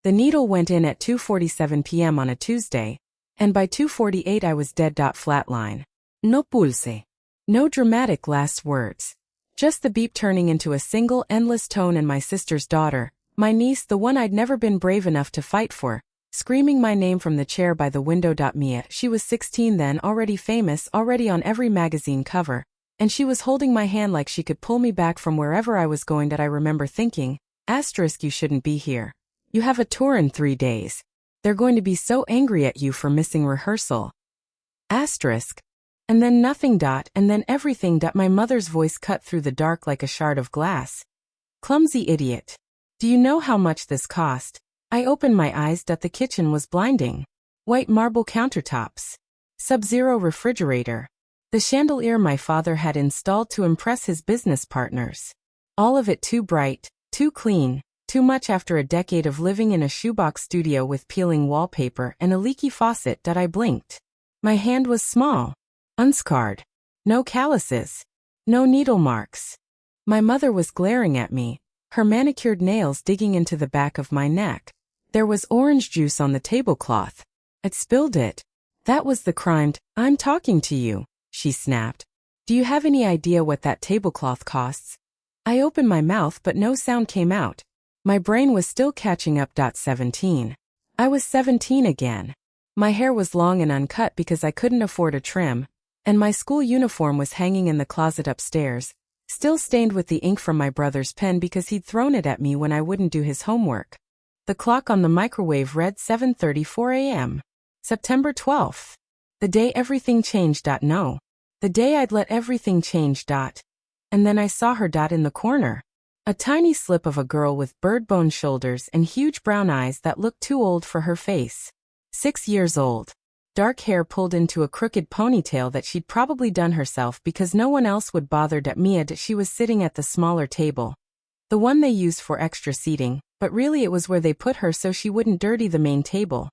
The needle went in at 2:47 p.m. on a Tuesday, and by 2:48 I was dead. Flatline. No pulse. No dramatic last words. Just the beep turning into a single endless tone, and my sister's daughter, my niece, the one I'd never been brave enough to fight for, screaming my name from the chair by the window. Mia, she was 16 then, already famous, already on every magazine cover, and she was holding my hand like she could pull me back from wherever I was going. I remember thinking, you shouldn't be here. You have a tour in 3 days. They're going to be so angry at you for missing rehearsal. And then nothing. And then everything. My mother's voice cut through the dark like a shard of glass. Clumsy idiot. Do you know how much this cost? I opened my eyes. The kitchen was blinding. White marble countertops. Sub-zero refrigerator. The chandelier my father had installed to impress his business partners. All of it too bright, too clean, too much after a decade of living in a shoebox studio with peeling wallpaper and a leaky faucet. I blinked. My hand was small. Unscarred. No calluses. No needle marks. My mother was glaring at me, her manicured nails digging into the back of my neck. There was orange juice on the tablecloth. I'd spilled it. That was the crime. I'm talking to you, she snapped. Do you have any idea what that tablecloth costs? I opened my mouth but no sound came out. My brain was still catching up. 17. I was 17 again. My hair was long and uncut because I couldn't afford a trim, and my school uniform was hanging in the closet upstairs, still stained with the ink from my brother's pen because he'd thrown it at me when I wouldn't do his homework. The clock on the microwave read 7:34 a.m. September 12th. The day everything changed. No. The day I'd let everything change. And then I saw her. In the corner. A tiny slip of a girl with bird-bone shoulders and huge brown eyes that looked too old for her face. 6 years old. Dark hair pulled into a crooked ponytail that she'd probably done herself because no one else would bother. Mia. She was sitting at the smaller table. The one they used for extra seating, but really it was where they put her so she wouldn't dirty the main table.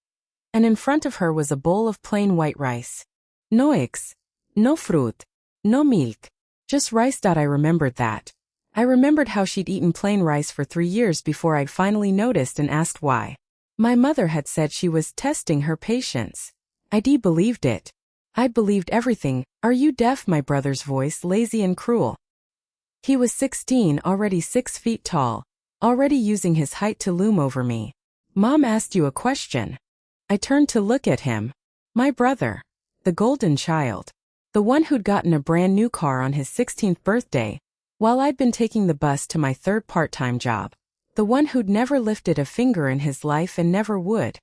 And in front of her was a bowl of plain white rice. No eggs. No fruit. No milk. Just rice. I remembered that. I remembered how she'd eaten plain rice for 3 years before I'd finally noticed and asked why. My mother had said she was testing her patience. I'd believed it. I'd believed everything. Are you deaf? My brother's voice, lazy and cruel. He was 16, already 6 feet tall, already using his height to loom over me. Mom asked you a question. I turned to look at him. My brother. The golden child. The one who'd gotten a brand new car on his 16th birthday, while I'd been taking the bus to my 3rd part-time job. The one who'd never lifted a finger in his life and never would.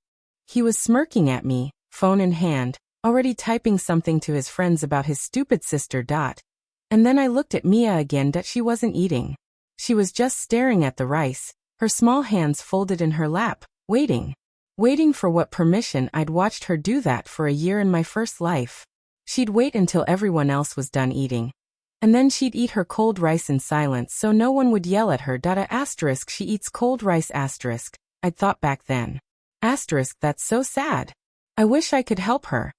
He was smirking at me, phone in hand, already typing something to his friends about his stupid sister. And then I looked at Mia again. She wasn't eating. She was just staring at the rice, her small hands folded in her lap, waiting. Waiting for what permission. I'd watched her do that for a year in my first life. She'd wait until everyone else was done eating. And then she'd eat her cold rice in silence so no one would yell at her. She eats cold rice. I'd thought back then. That's so sad. I wish I could help her.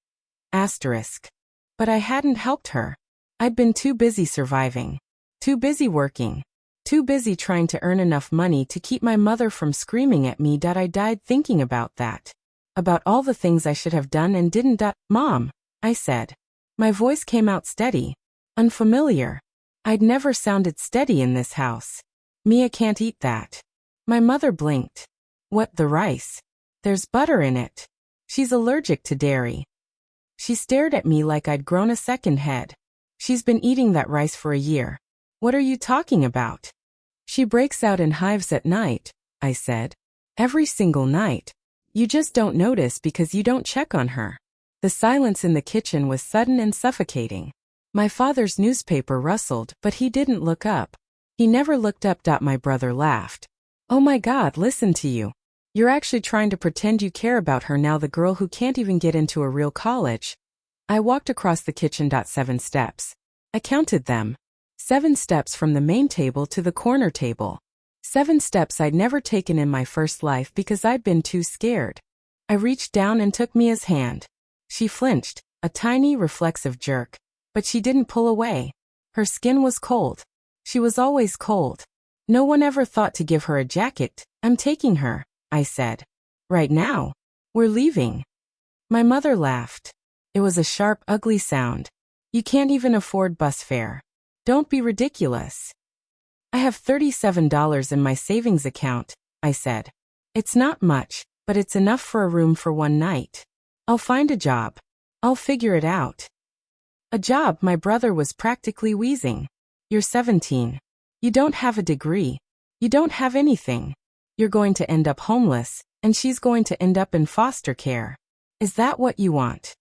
But I hadn't helped her. I'd been too busy surviving. Too busy working. Too busy trying to earn enough money to keep my mother from screaming at me. I died thinking about that. About all the things I should have done and didn't. Mom, I said. My voice came out steady. Unfamiliar. I'd never sounded steady in this house. Mia can't eat that. My mother blinked. What, the rice? There's butter in it. She's allergic to dairy. She stared at me like I'd grown a second head. She's been eating that rice for a year. What are you talking about? She breaks out in hives at night, I said. Every single night. You just don't notice because you don't check on her. The silence in the kitchen was sudden and suffocating. My father's newspaper rustled, but he didn't look up. He never looked up. My brother laughed. Oh my God, listen to you. You're actually trying to pretend you care about her now, the girl who can't even get into a real college. I walked across the kitchen. 7 steps. I counted them. 7 steps from the main table to the corner table. 7 steps I'd never taken in my first life because I'd been too scared. I reached down and took Mia's hand. She flinched, a tiny reflexive jerk, but she didn't pull away. Her skin was cold. She was always cold. No one ever thought to give her a jacket. I'm taking her, I said. Right now? We're leaving. My mother laughed. It was a sharp, ugly sound. You can't even afford bus fare. Don't be ridiculous. I have $37 in my savings account, I said. It's not much, but it's enough for a room for one night. I'll find a job. I'll figure it out. A job? My brother was practically wheezing. You're 17. You don't have a degree. You don't have anything. You're going to end up homeless, and she's going to end up in foster care. Is that what you want?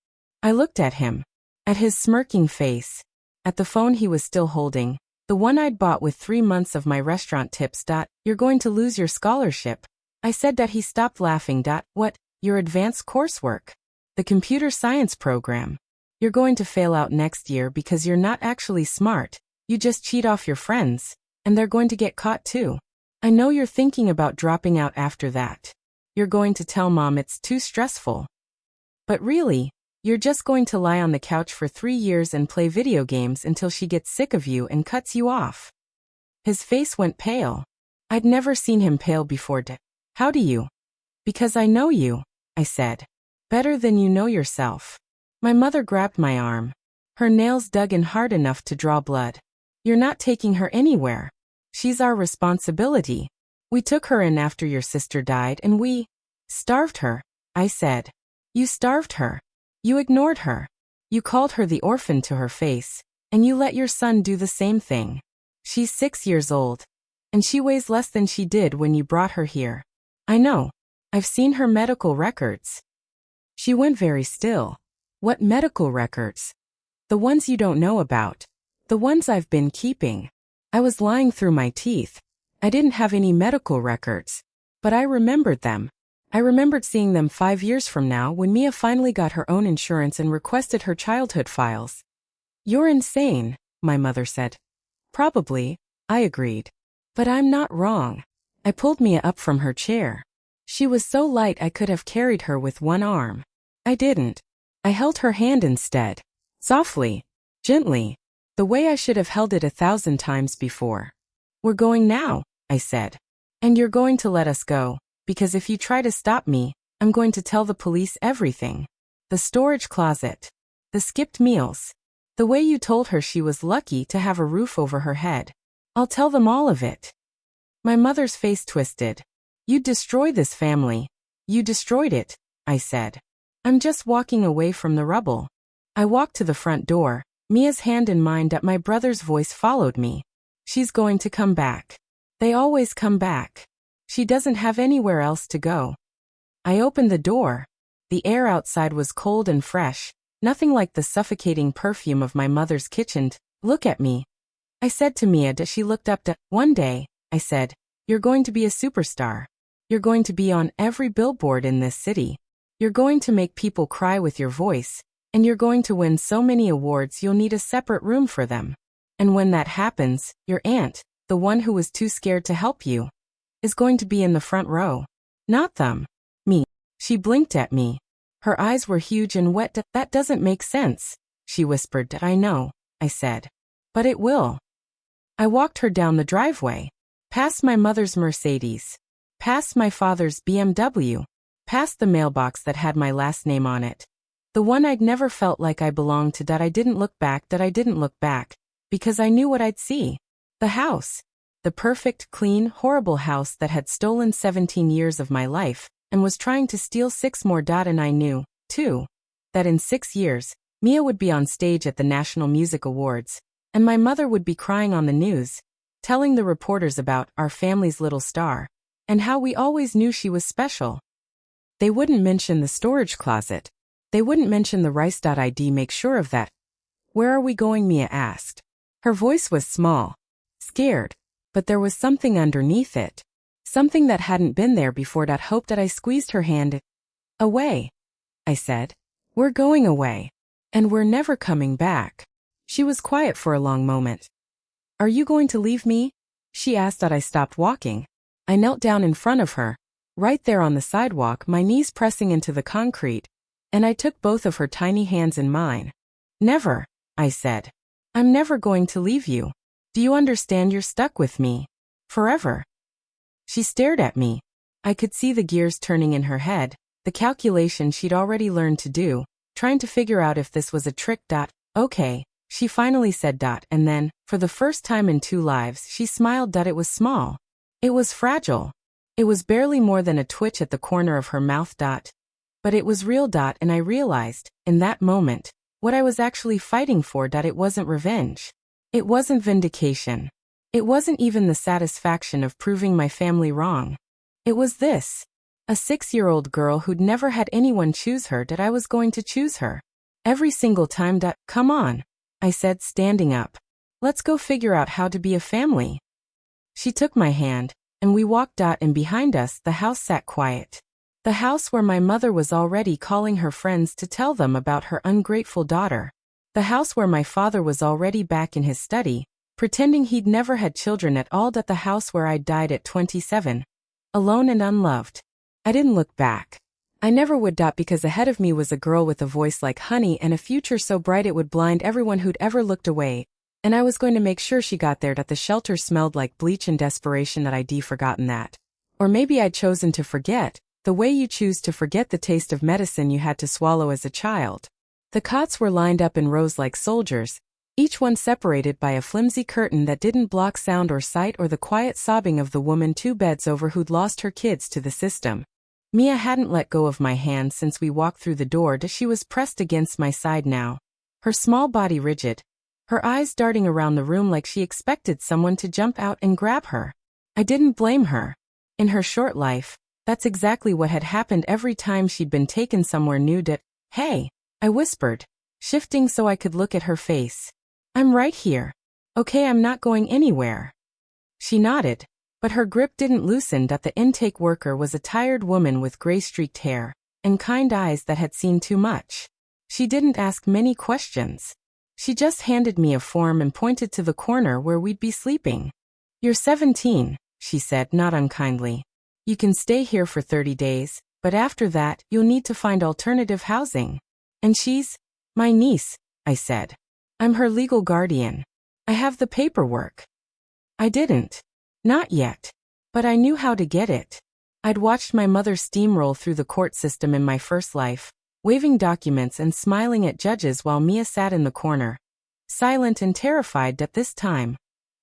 I looked at him. At his smirking face. At the phone he was still holding. The one I'd bought with 3 months of my restaurant tips. You're going to lose your scholarship. I said that. He stopped laughing. What? Your advanced coursework? The computer science program. You're going to fail out next year because you're not actually smart. You just cheat off your friends, and they're going to get caught too. I know you're thinking about dropping out after that. You're going to tell mom it's too stressful. But really, you're just going to lie on the couch for 3 years and play video games until she gets sick of you and cuts you off. His face went pale. I'd never seen him pale before. How do you? Because I know you, I said. Better than you know yourself. My mother grabbed my arm. Her nails dug in hard enough to draw blood. You're not taking her anywhere. She's our responsibility. We took her in after your sister died and we starved her, I said. You starved her. You ignored her. You called her the orphan to her face, and you let your son do the same thing. She's 6 years old, and she weighs less than she did when you brought her here. I know. I've seen her medical records. She went very still. What medical records? The ones you don't know about. The ones I've been keeping. I was lying through my teeth. I didn't have any medical records. But I remembered them. I remembered seeing them 5 years from now when Mia finally got her own insurance and requested her childhood files. You're insane, my mother said. Probably, I agreed. But I'm not wrong. I pulled Mia up from her chair. She was so light I could have carried her with one arm. I didn't. I held her hand instead. Softly. Gently. The way I should have held it 1,000 times before. We're going now, I said. And you're going to let us go, because if you try to stop me, I'm going to tell the police everything. The storage closet. The skipped meals. The way you told her she was lucky to have a roof over her head. I'll tell them all of it. My mother's face twisted. You destroyed this family. You destroyed it, I said. I'm just walking away from the rubble. I walked to the front door, Mia's hand in mine. My brother's voice followed me. She's going to come back. They always come back. She doesn't have anywhere else to go. I opened the door. The air outside was cold and fresh, nothing like the suffocating perfume of my mother's kitchen. Look at me, I said to Mia. She looked up. One day, I said, you're going to be a superstar. You're going to be on every billboard in this city. You're going to make people cry with your voice, and you're going to win so many awards you'll need a separate room for them. And when that happens, your aunt, the one who was too scared to help you, is going to be in the front row. Not them. Me. She blinked at me. Her eyes were huge and wet. That doesn't make sense, she whispered. I know, I said. But it will. I walked her down the driveway. Past my mother's Mercedes. Past my father's BMW. Past the mailbox that had my last name on it. The one I'd never felt like I belonged to. I didn't look back. I didn't look back. Because I knew what I'd see. The house. The perfect, clean, horrible house that had stolen 17 years of my life, and was trying to steal 6 more. And I knew, too, that in 6 years, Mia would be on stage at the National Music Awards, and my mother would be crying on the news, telling the reporters about our family's little star, and how we always knew she was special. They wouldn't mention the storage closet. They wouldn't mention the rice.id. Make sure of that. Where are we going? Mia asked. Her voice was small, scared, but there was something underneath it. Something that hadn't been there before. Hoped. I squeezed her hand. Away, I said. We're going away. And we're never coming back. She was quiet for a long moment. Are you going to leave me? She asked. I stopped walking. I knelt down in front of her, right there on the sidewalk, my knees pressing into the concrete, and I took both of her tiny hands in mine. Never, I said. I'm never going to leave you. Do you understand? You're stuck with me. Forever. She stared at me. I could see the gears turning in her head, the calculation she'd already learned to do, trying to figure out if this was a trick. Okay, she finally said. And then, for the first time in 2 lives, she smiled. It was small. It was fragile. It was barely more than a twitch at the corner of her mouth. But it was real. And I realized, in that moment, what I was actually fighting for. It wasn't revenge. It wasn't vindication. It wasn't even the satisfaction of proving my family wrong. It was this. A 6-year-old girl who'd never had anyone choose her. I was going to choose her. Every single time. Come on, I said, standing up. Let's go figure out how to be a family. She took my hand, and we walked. And behind us, the house sat quiet. The house where my mother was already calling her friends to tell them about her ungrateful daughter. The house where my father was already back in his study, pretending he'd never had children at all. The house where I'd died at 27. Alone and unloved. I didn't look back. I never would. Because ahead of me was a girl with a voice like honey and a future so bright it would blind everyone who'd ever looked away, and I was going to make sure she got there. The shelter smelled like bleach and desperation. I'd forgotten that. Or maybe I'd chosen to forget, the way you choose to forget the taste of medicine you had to swallow as a child. The cots were lined up in rows like soldiers, each one separated by a flimsy curtain that didn't block sound or sight or the quiet sobbing of the woman 2 beds over who'd lost her kids to the system. Mia hadn't let go of my hand since we walked through the door. She was pressed against my side now, her small body rigid, her eyes darting around the room like she expected someone to jump out and grab her. I didn't blame her. In her short life, that's exactly what had happened every time she'd been taken somewhere new. Hey, I whispered, shifting so I could look at her face. I'm right here. Okay, I'm not going anywhere. She nodded, but her grip didn't loosen. The intake worker was a tired woman with gray-streaked hair and kind eyes that had seen too much. She didn't ask many questions. She just handed me a form and pointed to the corner where we'd be sleeping. You're 17, she said, not unkindly. You can stay here for 30 days, but after that, you'll need to find alternative housing. And she's my niece, I said. I'm her legal guardian. I have the paperwork. I didn't. Not yet. But I knew how to get it. I'd watched my mother steamroll through the court system in my first life, waving documents and smiling at judges while Mia sat in the corner, silent and terrified. This time,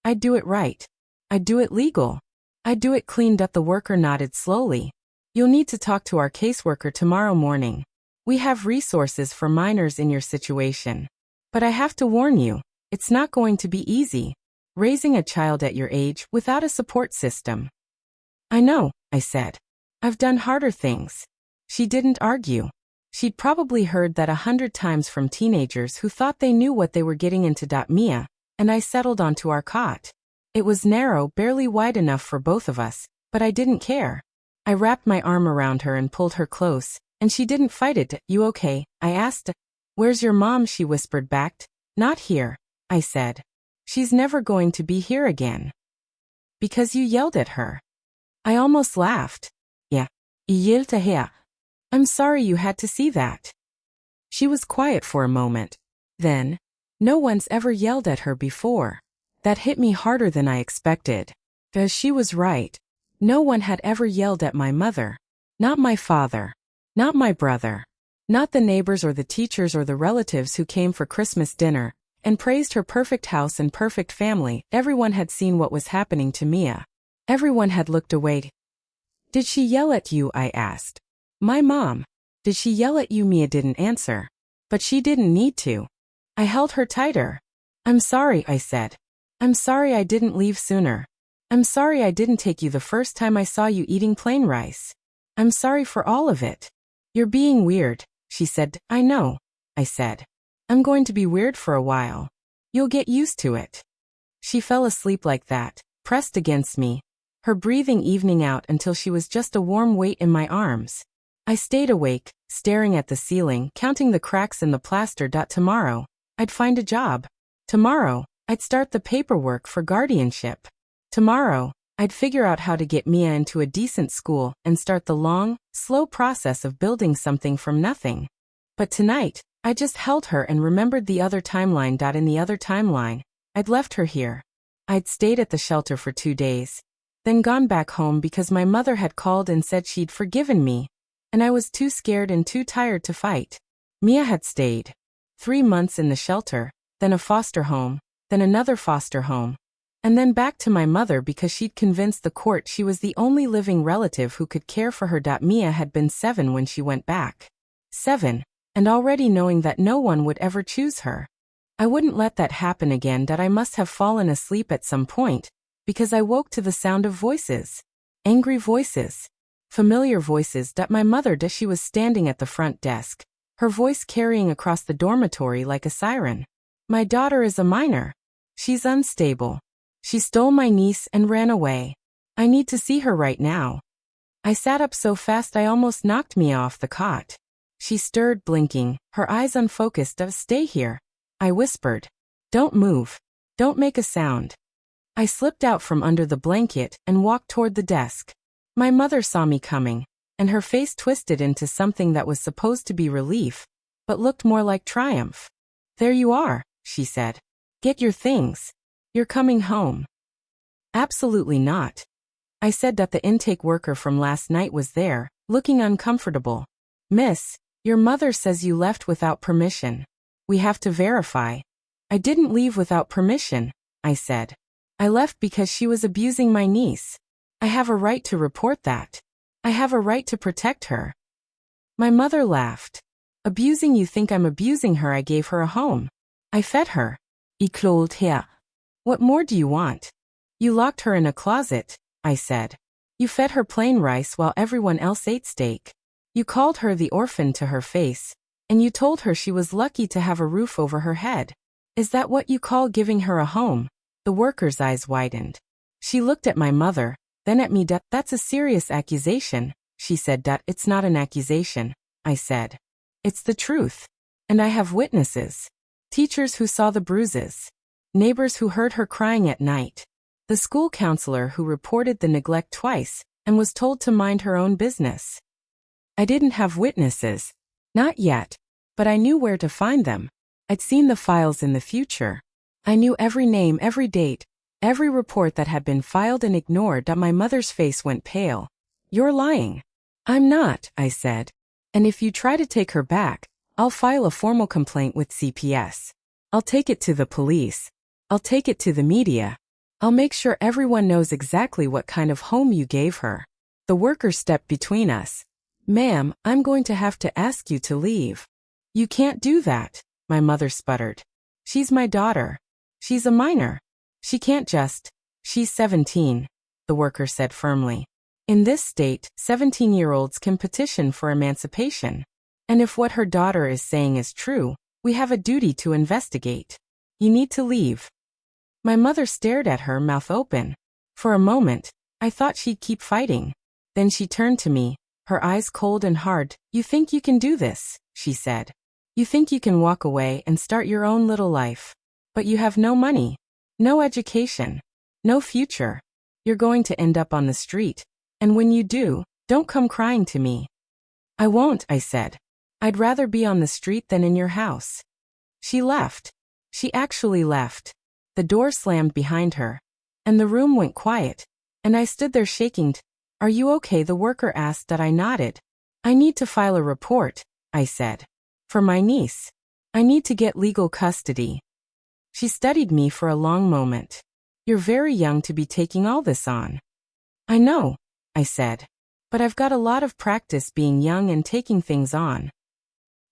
I'd do it right. I'd do it legal. I'd do it clean. The worker nodded slowly. You'll need to talk to our caseworker tomorrow morning. We have resources for minors in your situation. But I have to warn you, it's not going to be easy, raising a child at your age without a support system. I know, I said. I've done harder things. She didn't argue. She'd probably heard that 100 times from teenagers who thought they knew what they were getting into. Mia and I settled onto our cot. It was narrow, barely wide enough for both of us, but I didn't care. I wrapped my arm around her and pulled her close, and she didn't fight it. You okay? I asked. Where's your mom? She whispered back. Not here, I said. She's never going to be here again. Because you yelled at her. I almost laughed. Yeah. Yelled at her. I'm sorry you had to see that. She was quiet for a moment. Then, no one's ever yelled at her before. That hit me harder than I expected. Because she was right. No one had ever yelled at my mother. Not my father. Not my brother. Not the neighbors or the teachers or the relatives who came for Christmas dinner and praised her perfect house and perfect family. Everyone had seen what was happening to Mia. Everyone had looked away. Did she yell at you? I asked. My mom. Did she yell at you? Mia didn't answer. But she didn't need to. I held her tighter. I'm sorry, I said. I'm sorry I didn't leave sooner. I'm sorry I didn't take you the first time I saw you eating plain rice. I'm sorry for all of it. You're being weird, she said. I know, I said. I'm going to be weird for a while. You'll get used to it. She fell asleep like that, pressed against me, her breathing evening out until she was just a warm weight in my arms. I stayed awake, staring at the ceiling, counting the cracks in the plaster. Tomorrow, I'd find a job. Tomorrow, I'd start the paperwork for guardianship. Tomorrow, I'd figure out how to get Mia into a decent school and start the long, slow process of building something from nothing. But tonight, I just held her and remembered the other timeline. In the other timeline, I'd left her here. I'd stayed at the shelter for 2 days. then gone back home because my mother had called and said she'd forgiven me, and I was too scared and too tired to fight. Mia had stayed 3 months in the shelter, then a foster home, then another foster home, and then back to my mother because she'd convinced the court she was the only living relative who could care for her. Mia had been 7 when she went back. 7, and already knowing that no one would ever choose her. I wouldn't let that happen again. I must have fallen asleep at some point, because I woke to the sound of voices. Angry voices. Familiar voices. My mother. She was standing at the front desk, her voice carrying across the dormitory like a siren. My daughter is a minor. She's unstable. She stole my niece and ran away. I need to see her right now. I sat up so fast I almost knocked Mia off the cot. She stirred, blinking, her eyes unfocused. Stay here, I whispered. Don't move. Don't make a sound. I slipped out from under the blanket and walked toward the desk. My mother saw me coming, and her face twisted into something that was supposed to be relief, but looked more like triumph. There you are, she said. Get your things. You're coming home. Absolutely not. I said that the intake worker from last night was there, looking uncomfortable. Miss, your mother says you left without permission. We have to verify. I didn't leave without permission, I said. I left because she was abusing my niece. I have a right to report that. I have a right to protect her. My mother laughed. Abusing? You think I'm abusing her? I gave her a home. I fed her. Ikloled her. What more do you want? You locked her in a closet, I said. You fed her plain rice while everyone else ate steak. You called her the orphan to her face, and you told her she was lucky to have a roof over her head. Is that what you call giving her a home? The worker's eyes widened. She looked at my mother, then at me. That's a serious accusation, she said. It's not an accusation, I said. It's the truth. And I have witnesses. Teachers who saw the bruises. Neighbors who heard her crying at night. The school counselor who reported the neglect twice and was told to mind her own business. I didn't have witnesses. Not yet. But I knew where to find them. I'd seen the files in the future. I knew every name, every date, every report that had been filed and ignored. My mother's face went pale. You're lying. I'm not, I said. And if you try to take her back, I'll file a formal complaint with CPS. I'll take it to the police. I'll take it to the media. I'll make sure everyone knows exactly what kind of home you gave her. The worker stepped between us. Ma'am, I'm going to have to ask you to leave. You can't do that, my mother sputtered. She's my daughter. She's a minor. She can't just. She's 17, the worker said firmly. In this state, 17-year-olds can petition for emancipation. And if what her daughter is saying is true, we have a duty to investigate. You need to leave. My mother stared at her, mouth open. For a moment, I thought she'd keep fighting. Then she turned to me, her eyes cold and hard. You think you can do this, she said. You think you can walk away and start your own little life. But you have no money, no education, no future. You're going to end up on the street. And when you do, don't come crying to me. I won't, I said. I'd rather be on the street than in your house. She left. She actually left. The door slammed behind her, and the room went quiet, and I stood there shaking. Are you okay? The worker asked. I nodded. I need to file a report, I said. For my niece. I need to get legal custody. She studied me for a long moment. You're very young to be taking all this on. I know, I said. But I've got a lot of practice being young and taking things on.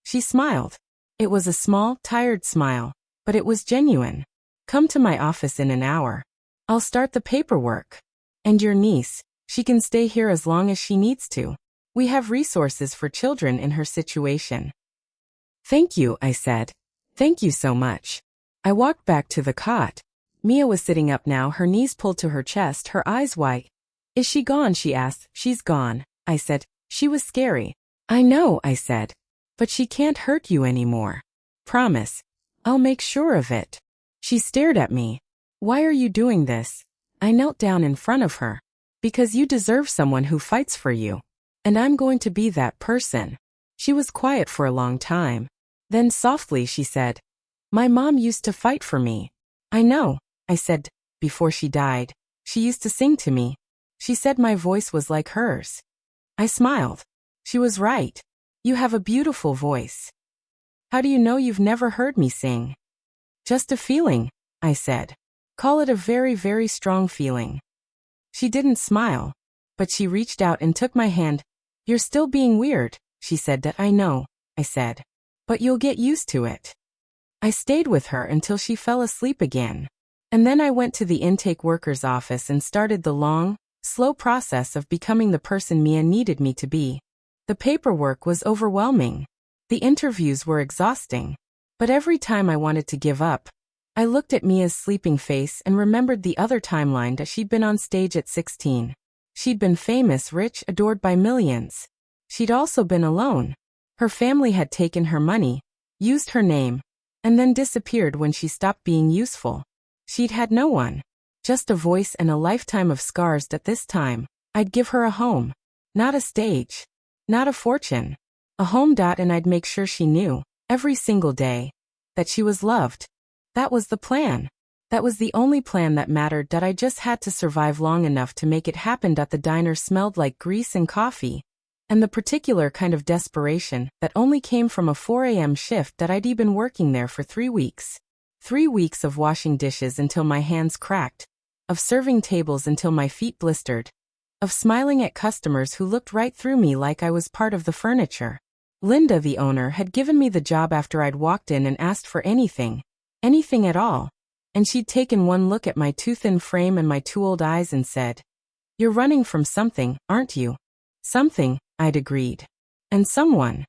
She smiled. It was a small, tired smile, but it was genuine. Come to my office in an hour. I'll start the paperwork. And your niece, she can stay here as long as she needs to. We have resources for children in her situation. Thank you, I said. Thank you so much. I walked back to the cot. Mia was sitting up now, her knees pulled to her chest, her eyes wide. Is she gone? She asked. She's gone, I said. She was scary. I know, I said. But she can't hurt you anymore. Promise. I'll make sure of it. She stared at me. Why are you doing this? I knelt down in front of her. Because you deserve someone who fights for you. And I'm going to be that person. She was quiet for a long time. Then softly she said, My mom used to fight for me. I know, I said, before she died. She used to sing to me. She said my voice was like hers. I smiled. She was right. You have a beautiful voice. How do you know you've never heard me sing? Just a feeling, I said. Call it a very, very strong feeling. She didn't smile, but she reached out and took my hand. You're still being weird, she said. That I know, I said. But you'll get used to it. I stayed with her until she fell asleep again. And then I went to the intake worker's office and started the long, slow process of becoming the person Mia needed me to be. The paperwork was overwhelming. The interviews were exhausting. But every time I wanted to give up, I looked at Mia's sleeping face and remembered the other timeline that she'd been on stage at 16. She'd been famous, rich, adored by millions. She'd also been alone. Her family had taken her money, used her name, and then disappeared when she stopped being useful. She'd had no one, just a voice and a lifetime of scars. At this time, I'd give her a home, not a stage, not a fortune, a home. And I'd make sure she knew, every single day, that she was loved. That was the plan. That was the only plan that mattered. That I just had to survive long enough to make it happen. The diner smelled like grease and coffee, and the particular kind of desperation that only came from a 4 a.m. shift that I'd been working there for 3 weeks. 3 weeks of washing dishes until my hands cracked, of serving tables until my feet blistered, of smiling at customers who looked right through me like I was part of the furniture. Linda, the owner, had given me the job after I'd walked in and asked for anything at all. And she'd taken one look at my too thin frame and my too old eyes and said, "You're running from something, aren't you?" Something, I'd agreed. And someone.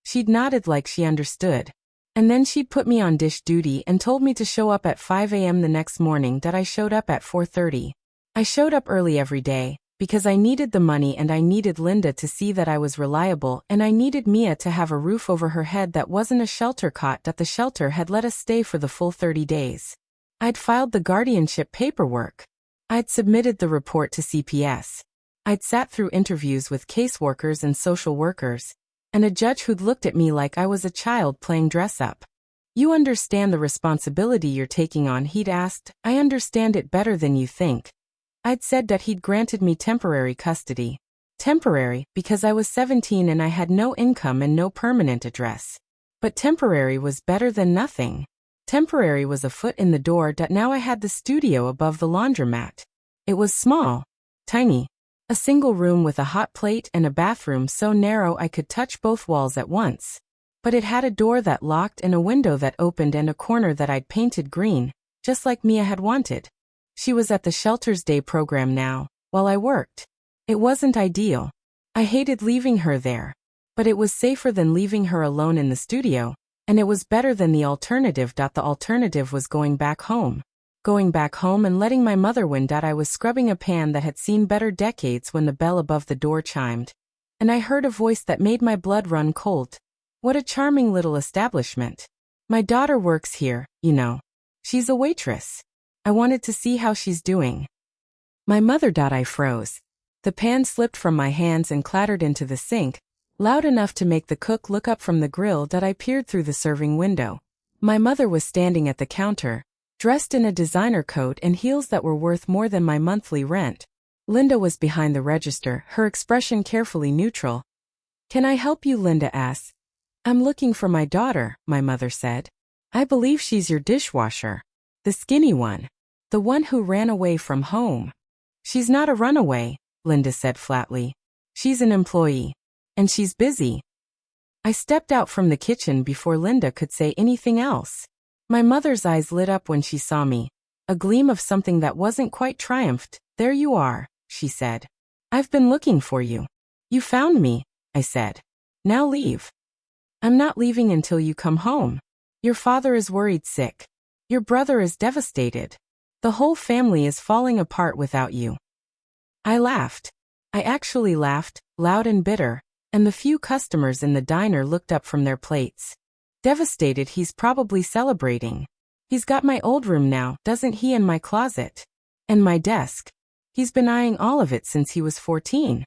She'd nodded like she understood. And then she'd put me on dish duty and told me to show up at 5 a.m. the next morning. That I showed up at 4:30. I showed up early every day, because I needed the money and I needed Linda to see that I was reliable, and I needed Mia to have a roof over her head that wasn't a shelter cot. That the shelter had let us stay for the full 30 days. I'd filed the guardianship paperwork. I'd submitted the report to CPS. I'd sat through interviews with caseworkers and social workers, and a judge who'd looked at me like I was a child playing dress-up. "You understand the responsibility you're taking on?" he'd asked. "I understand it better than you think." I'd said that he'd granted me temporary custody. Temporary, because I was 17 and I had no income and no permanent address. But temporary was better than nothing. Temporary was a foot in the door. Now I had the studio above the laundromat. It was small, tiny. A single room with a hot plate and a bathroom so narrow I could touch both walls at once. But it had a door that locked and a window that opened and a corner that I'd painted green, just like Mia had wanted. She was at the shelter's day program now, while I worked. It wasn't ideal. I hated leaving her there. But it was safer than leaving her alone in the studio, and it was better than the alternative. The alternative was going back home. Going back home and letting my mother win. I was scrubbing a pan that had seen better decades when the bell above the door chimed. And I heard a voice that made my blood run cold. "What a charming little establishment. My daughter works here, you know. She's a waitress. I wanted to see how she's doing." My mother. I froze. The pan slipped from my hands and clattered into the sink, loud enough to make the cook look up from the grill. I peered through the serving window. My mother was standing at the counter, dressed in a designer coat and heels that were worth more than my monthly rent. Linda was behind the register, her expression carefully neutral. "Can I help you?" Linda asked. "I'm looking for my daughter," my mother said. "I believe she's your dishwasher. The skinny one. The one who ran away from home." "She's not a runaway," Linda said flatly. "She's an employee. And she's busy." I stepped out from the kitchen before Linda could say anything else. My mother's eyes lit up when she saw me. A gleam of something that wasn't quite triumphed. "There you are," she said. "I've been looking for you." "You found me," I said. "Now leave." "I'm not leaving until you come home. Your father is worried sick. Your brother is devastated. The whole family is falling apart without you." I laughed. I actually laughed, loud and bitter, and the few customers in the diner looked up from their plates. "Devastated? He's probably celebrating. He's got my old room now, doesn't he, and my closet. And my desk. He's been eyeing all of it since he was 14.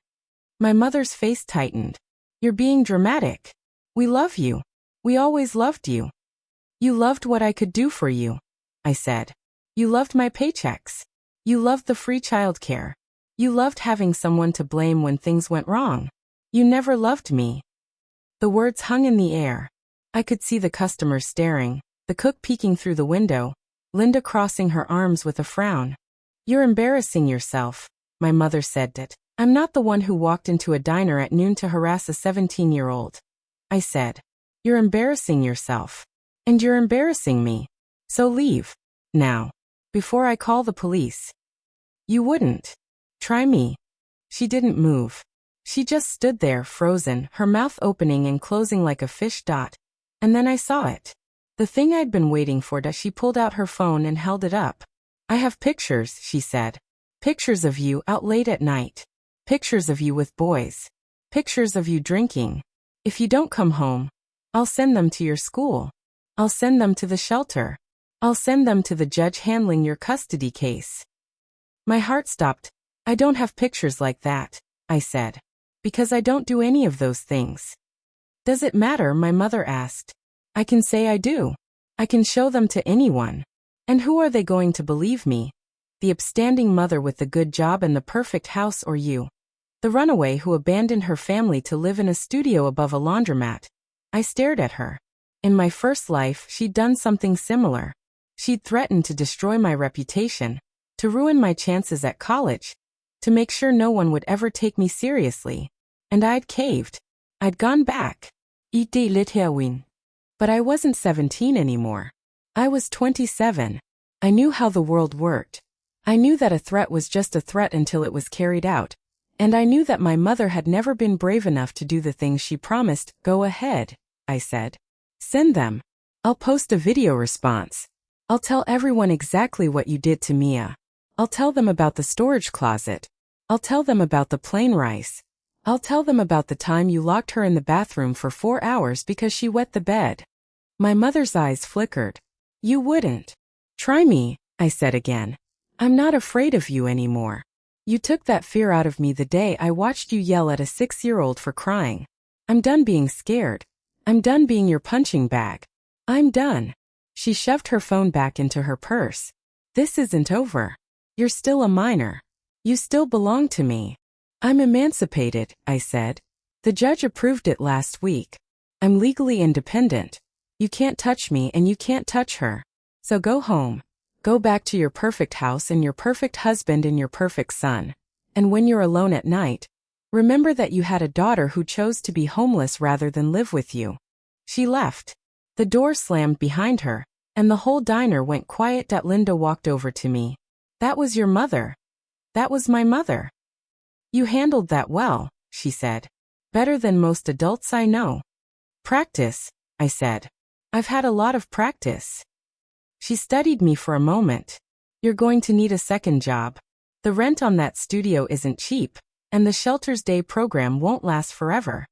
My mother's face tightened. "You're being dramatic. We love you. We always loved you. You loved what I could do for you," I said. "You loved my paychecks. You loved the free childcare. You loved having someone to blame when things went wrong. You never loved me. The words hung in the air. I could see the customers staring, the cook peeking through the window, Linda crossing her arms with a frown. You're embarrassing yourself, my mother said that. I'm not the one who walked into a diner at noon to harass a 17-year-old. I said. You're embarrassing yourself. And you're embarrassing me. So leave. Now. Before I call the police. You wouldn't. Try me. She didn't move. She just stood there, frozen, her mouth opening and closing like a fish dot. And then I saw it. The thing I'd been waiting for. She pulled out her phone and held it up. I have pictures, she said. Pictures of you out late at night. Pictures of you with boys. Pictures of you drinking. If you don't come home, I'll send them to your school. I'll send them to the shelter. I'll send them to the judge handling your custody case. My heart stopped. I don't have pictures like that, I said. Because I don't do any of those things. Does it matter? My mother asked. I can say I do. I can show them to anyone. And who are they going to believe me? The upstanding mother with the good job and the perfect house, or you? The runaway who abandoned her family to live in a studio above a laundromat? I stared at her. In my first life, she'd done something similar. She'd threatened to destroy my reputation, to ruin my chances at college, to make sure no one would ever take me seriously. And I'd caved. I'd gone back. Été lit heroin. But I wasn't 17 anymore. I was 27. I knew how the world worked. I knew that a threat was just a threat until it was carried out. And I knew that my mother had never been brave enough to do the things she promised. Go ahead, I said. Send them. I'll post a video response. I'll tell everyone exactly what you did to Mia. I'll tell them about the storage closet. I'll tell them about the plain rice. I'll tell them about the time you locked her in the bathroom for 4 hours because she wet the bed. My mother's eyes flickered. You wouldn't. Try me, I said again. I'm not afraid of you anymore. You took that fear out of me the day I watched you yell at a 6-year-old for crying. I'm done being scared. I'm done being your punching bag. I'm done. She shoved her phone back into her purse. This isn't over. You're still a minor. You still belong to me. I'm emancipated, I said. The judge approved it last week. I'm legally independent. You can't touch me and you can't touch her. So go home. Go back to your perfect house and your perfect husband and your perfect son. And when you're alone at night, remember that you had a daughter who chose to be homeless rather than live with you. She left. The door slammed behind her, and the whole diner went quiet. Linda walked over to me. That was your mother. That was my mother. You handled that well, she said. Better than most adults I know. Practice, I said. I've had a lot of practice. She studied me for a moment. You're going to need a second job. The rent on that studio isn't cheap, and the shelter's day program won't last forever.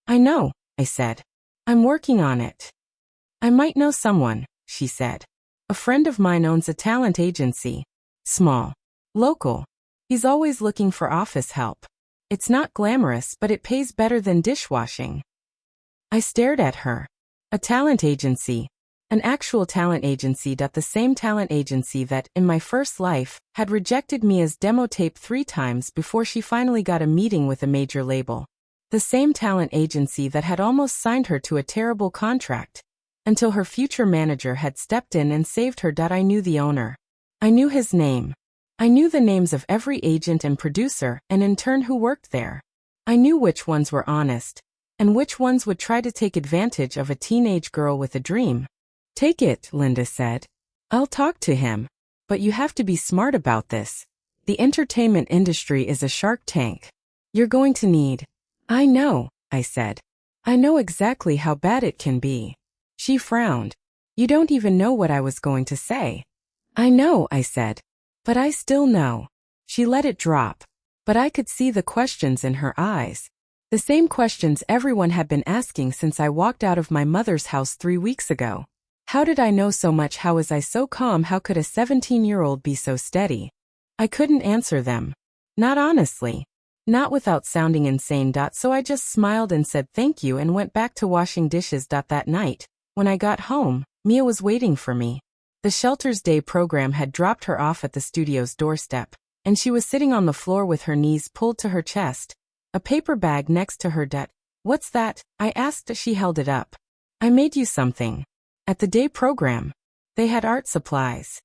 I know, I said. I'm working on it. I might know someone, she said. A friend of mine owns a talent agency. Small. Local. He's always looking for office help. It's not glamorous, but it pays better than dishwashing. I stared at her. A talent agency. An actual talent agency. The same talent agency that, in my first life, had rejected me as demo tape 3 times before she finally got a meeting with a major label. The same talent agency that had almost signed her to a terrible contract. Until her future manager had stepped in and saved her. I knew the owner. I knew his name. I knew the names of every agent and producer and in turn who worked there. I knew which ones were honest, and which ones would try to take advantage of a teenage girl with a dream. Take it, Linda said. I'll talk to him. But you have to be smart about this. The entertainment industry is a shark tank. You're going to need... I know, I said. I know exactly how bad it can be. She frowned. You don't even know what I was going to say. I know, I said. But I still know. She let it drop. But I could see the questions in her eyes. The same questions everyone had been asking since I walked out of my mother's house 3 weeks ago. How did I know so much? How was I so calm? How could a 17-year-old be so steady? I couldn't answer them. Not honestly. Not without sounding insane. So I just smiled and said thank you and went back to washing dishes. That night, when I got home, Mia was waiting for me. The shelter's day program had dropped her off at the studio's doorstep. and she was sitting on the floor with her knees pulled to her chest, a paper bag next to her. What's that? I asked as she held it up. I made you something. At the day program. They had art supplies.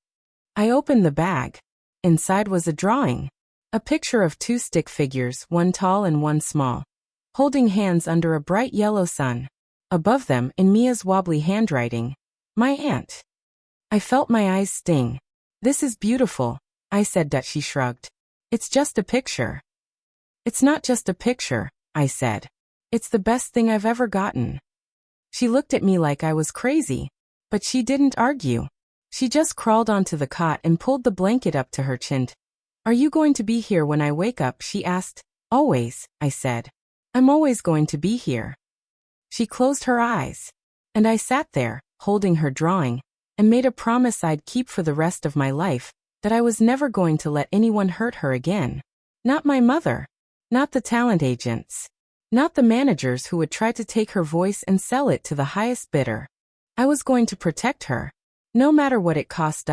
I opened the bag. Inside was a drawing. A picture of two stick figures, one tall and one small, holding hands under a bright yellow sun. Above them, in Mia's wobbly handwriting, my aunt. I felt my eyes sting. This is beautiful, I said. She shrugged. It's just a picture. It's not just a picture, I said. It's the best thing I've ever gotten. She looked at me like I was crazy, but she didn't argue. She just crawled onto the cot and pulled the blanket up to her chin. Are you going to be here when I wake up? She asked. Always, I said. I'm always going to be here. She closed her eyes. And I sat there, holding her drawing, and made a promise I'd keep for the rest of my life, that I was never going to let anyone hurt her again. Not my mother. Not the talent agents. Not the managers who would try to take her voice and sell it to the highest bidder. I was going to protect her, no matter what it cost.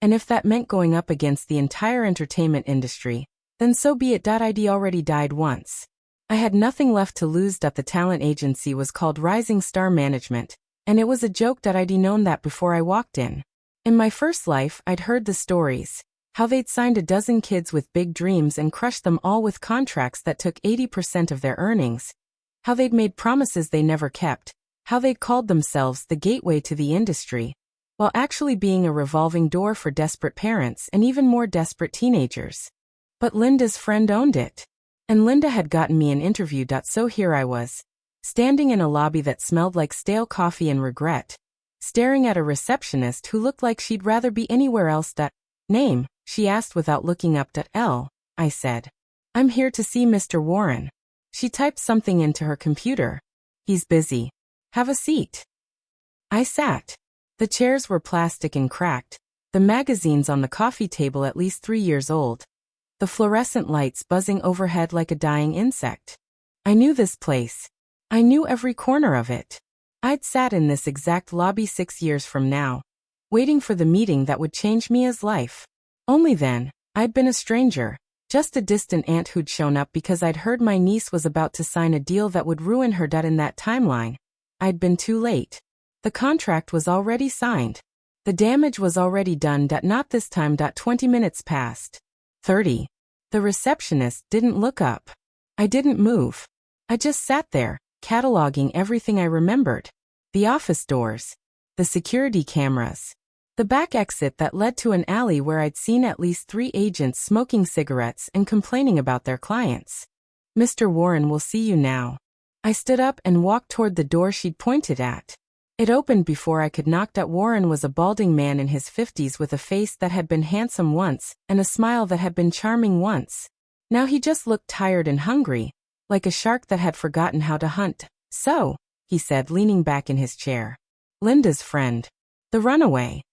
And if that meant going up against the entire entertainment industry, then so be it. I'd already died once. I had nothing left to lose. The talent agency was called Rising Star Management, and it was a joke. I'd known that before I walked in. In my first life, I'd heard the stories, how they'd signed a dozen kids with big dreams and crushed them all with contracts that took 80% of their earnings, how they'd made promises they never kept, how they'd called themselves the gateway to the industry, while actually being a revolving door for desperate parents and even more desperate teenagers. But Linda's friend owned it. And Linda had gotten me an interview. So here I was, standing in a lobby that smelled like stale coffee and regret, staring at a receptionist who looked like she'd rather be anywhere else. Name? She asked without looking up. L, I said. I'm here to see Mr. Warren. She typed something into her computer. He's busy. Have a seat. I sat. The chairs were plastic and cracked, the magazines on the coffee table at least 3 years old, the fluorescent lights buzzing overhead like a dying insect. I knew this place. I knew every corner of it. I'd sat in this exact lobby 6 years from now, waiting for the meeting that would change Mia's life. Only then, I'd been a stranger, just a distant aunt who'd shown up because I'd heard my niece was about to sign a deal that would ruin her. In that timeline, I'd been too late. The contract was already signed. The damage was already done. Not this time. 20 minutes passed. 30. The receptionist didn't look up. I didn't move. I just sat there, cataloging everything I remembered. The office doors. The security cameras. The back exit that led to an alley where I'd seen at least 3 agents smoking cigarettes and complaining about their clients. Mr. Warren will see you now. I stood up and walked toward the door she'd pointed at. It opened before I could knock. Warren was a balding man in his 50s with a face that had been handsome once and a smile that had been charming once. Now he just looked tired and hungry, like a shark that had forgotten how to hunt. So, he said, leaning back in his chair. Linda's friend. The runaway.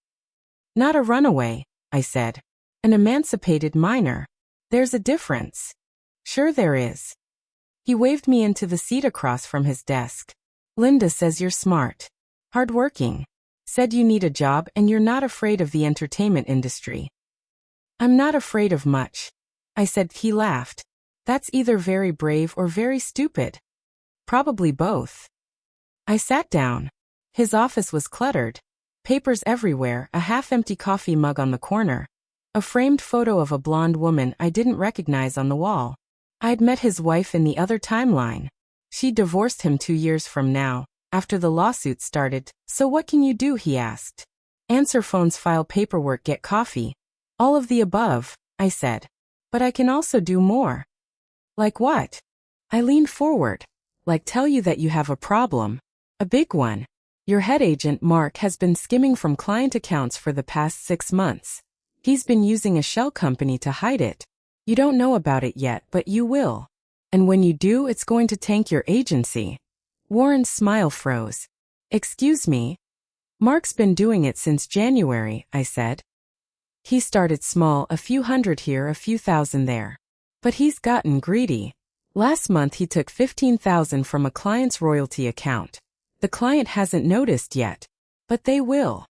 Not a runaway, I said. An emancipated minor. There's a difference. Sure there is. He waved me into the seat across from his desk. Linda says you're smart. Hardworking. Said you need a job and you're not afraid of the entertainment industry. I'm not afraid of much, I said. He laughed. That's either very brave or very stupid. Probably both. I sat down. His office was cluttered. Papers everywhere, a half-empty coffee mug on the corner, a framed photo of a blonde woman I didn't recognize on the wall. I'd met his wife in the other timeline. She divorced him 2 years from now, after the lawsuit started. So what can you do? He asked. Answer phones, file paperwork, get coffee. All of the above, I said. But I can also do more. Like what? I leaned forward. Like tell you that you have a problem. A big one. Your head agent, Mark, has been skimming from client accounts for the past 6 months. He's been using a shell company to hide it. You don't know about it yet, but you will. And when you do, it's going to tank your agency. Warren's smile froze. Excuse me? Mark's been doing it since January, I said. He started small, a few hundred here, a few thousand there. But he's gotten greedy. Last month he took $15,000 from a client's royalty account. The client hasn't noticed yet, but they will.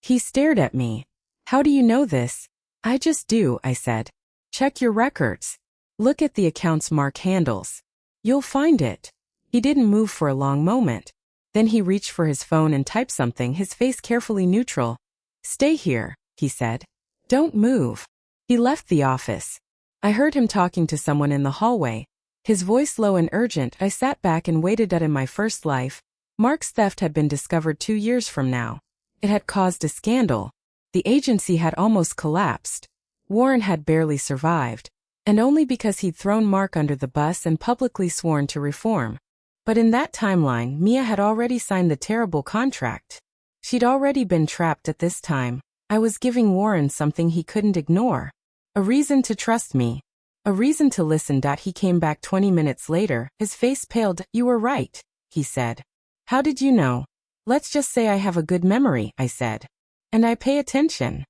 He stared at me. How do you know this? I just do, I said. Check your records. Look at the accounts Mark handles. You'll find it. He didn't move for a long moment. Then he reached for his phone and typed something, his face carefully neutral. Stay here, he said. Don't move. He left the office. I heard him talking to someone in the hallway. His voice low and urgent. I sat back and waited. In my first life, Mark's theft had been discovered 2 years from now. It had caused a scandal. The agency had almost collapsed. Warren had barely survived. And only because he'd thrown Mark under the bus and publicly sworn to reform. But in that timeline, Mia had already signed the terrible contract. She'd already been trapped at this time. I was giving Warren something he couldn't ignore. A reason to trust me. A reason to listen. He came back 20 minutes later, his face paled. You were right, he said. How did you know? Let's just say I have a good memory, I said. And I pay attention.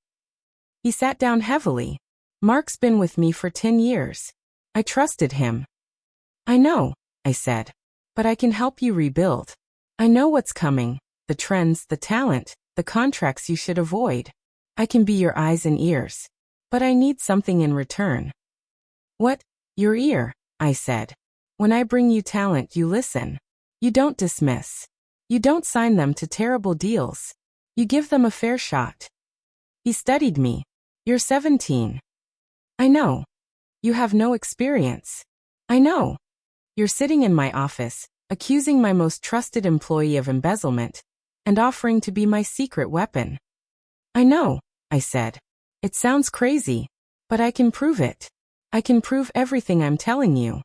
He sat down heavily. Mark's been with me for 10 years. I trusted him. I know, I said. But I can help you rebuild. I know what's coming, the trends, the talent, the contracts you should avoid. I can be your eyes and ears. But I need something in return. What? Your ear, I said. When I bring you talent, you listen. You don't dismiss. You don't sign them to terrible deals. You give them a fair shot. He studied me. You're 17. I know. You have no experience. I know. You're sitting in my office, accusing my most trusted employee of embezzlement, and offering to be my secret weapon. I know, I said. It sounds crazy, but I can prove it. I can prove everything I'm telling you.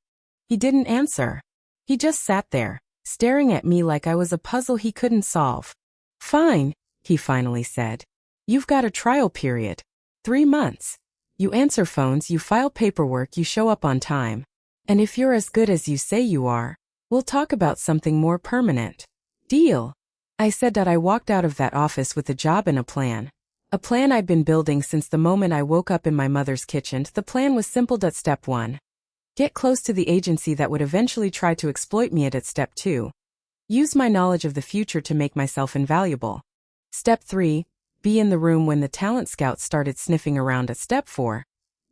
He didn't answer. He just sat there, staring at me like I was a puzzle he couldn't solve. Fine, he finally said. You've got a trial period. 3 months. You answer phones, you file paperwork, you show up on time. And if you're as good as you say you are, we'll talk about something more permanent. Deal. I said that. I walked out of that office with a job and a plan. A plan I'd been building since the moment I woke up in my mother's kitchen. The plan was simple. Step 1. Get close to the agency that would eventually try to exploit me. At step 2. Use my knowledge of the future to make myself invaluable. Step 3. Be in the room when the talent scouts started sniffing around. At step 4.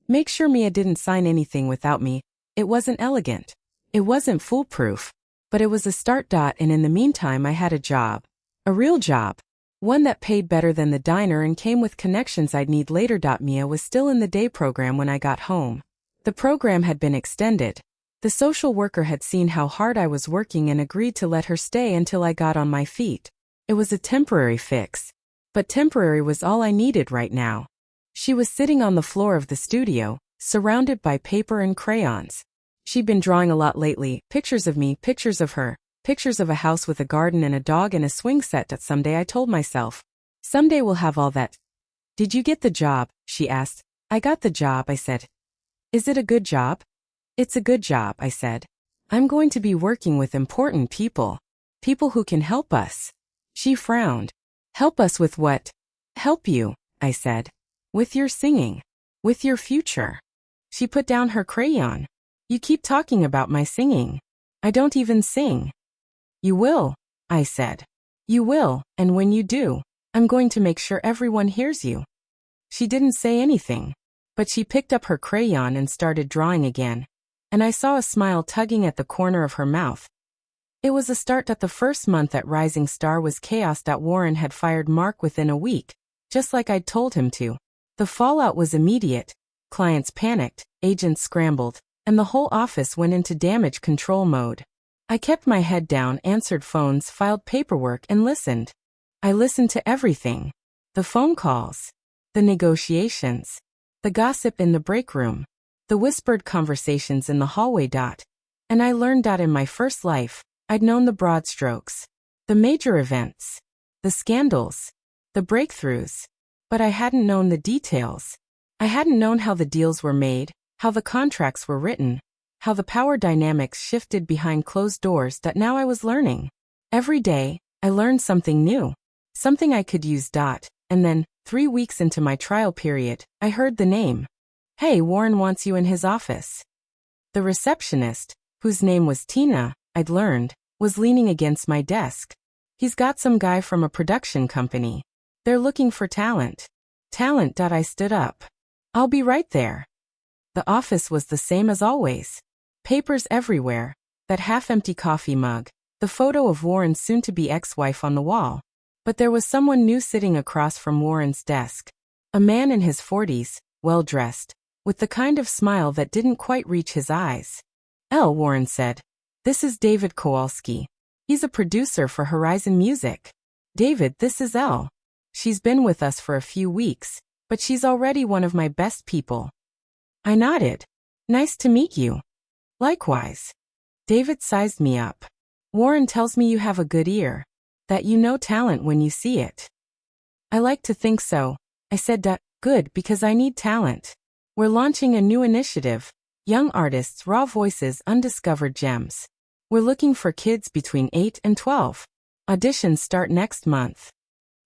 Make sure Mia didn't sign anything without me. It wasn't elegant. It wasn't foolproof. But it was a start. And in the meantime, I had a job. A real job. One that paid better than the diner and came with connections I'd need later. Mia was still in the day program when I got home. The program had been extended. The social worker had seen how hard I was working and agreed to let her stay until I got on my feet. It was a temporary fix. But temporary was all I needed right now. She was sitting on the floor of the studio, surrounded by paper and crayons. She'd been drawing a lot lately, pictures of me, pictures of her, pictures of a house with a garden and a dog and a swing set. Someday, I told myself. Someday we'll have all that. Did you get the job? She asked. I got the job, I said. Is it a good job? It's a good job, I said. I'm going to be working with important people. People who can help us. She frowned. Help us with what? Help you, I said. With your singing. With your future. She put down her crayon. You keep talking about my singing. I don't even sing. You will, I said. You will, and when you do, I'm going to make sure everyone hears you. She didn't say anything, but she picked up her crayon and started drawing again, and I saw a smile tugging at the corner of her mouth. It was a start. The first month at Rising Star was chaos. Warren had fired Mark within a week, just like I'd told him to. The fallout was immediate. Clients panicked, agents scrambled, and the whole office went into damage control mode. I kept my head down, answered phones, filed paperwork, and listened. I listened to everything. The phone calls. The negotiations. The gossip in the break room. The whispered conversations in the hallway. And I learned that in my first life, I'd known the broad strokes. The major events. The scandals. The breakthroughs. But I hadn't known the details. I hadn't known how the deals were made, how the contracts were written, how the power dynamics shifted behind closed doors. Now I was learning. Every day, I learned something new. Something I could use. And then, 3 weeks into my trial period, I heard the name. Hey, Warren wants you in his office. The receptionist, whose name was Tina, I'd learned, was leaning against my desk. He's got some guy from a production company. They're looking for talent. Talent. I stood up. I'll be right there. The office was the same as always. Papers everywhere, that half-empty coffee mug, the photo of Warren's soon-to-be ex-wife on the wall. But there was someone new sitting across from Warren's desk. A man in his 40s, well-dressed, with the kind of smile that didn't quite reach his eyes. Warren said. This is David Kowalski. He's a producer for Horizon Music. David, this is Elle. She's been with us for a few weeks, but she's already one of my best people. I nodded. Nice to meet you. Likewise. David sized me up. Warren tells me you have a good ear, that you know talent when you see it. I like to think so. I said, good, because I need talent. We're launching a new initiative, Young Artists, Raw Voices, Undiscovered Gems. We're looking for kids between 8 and 12. Auditions start next month.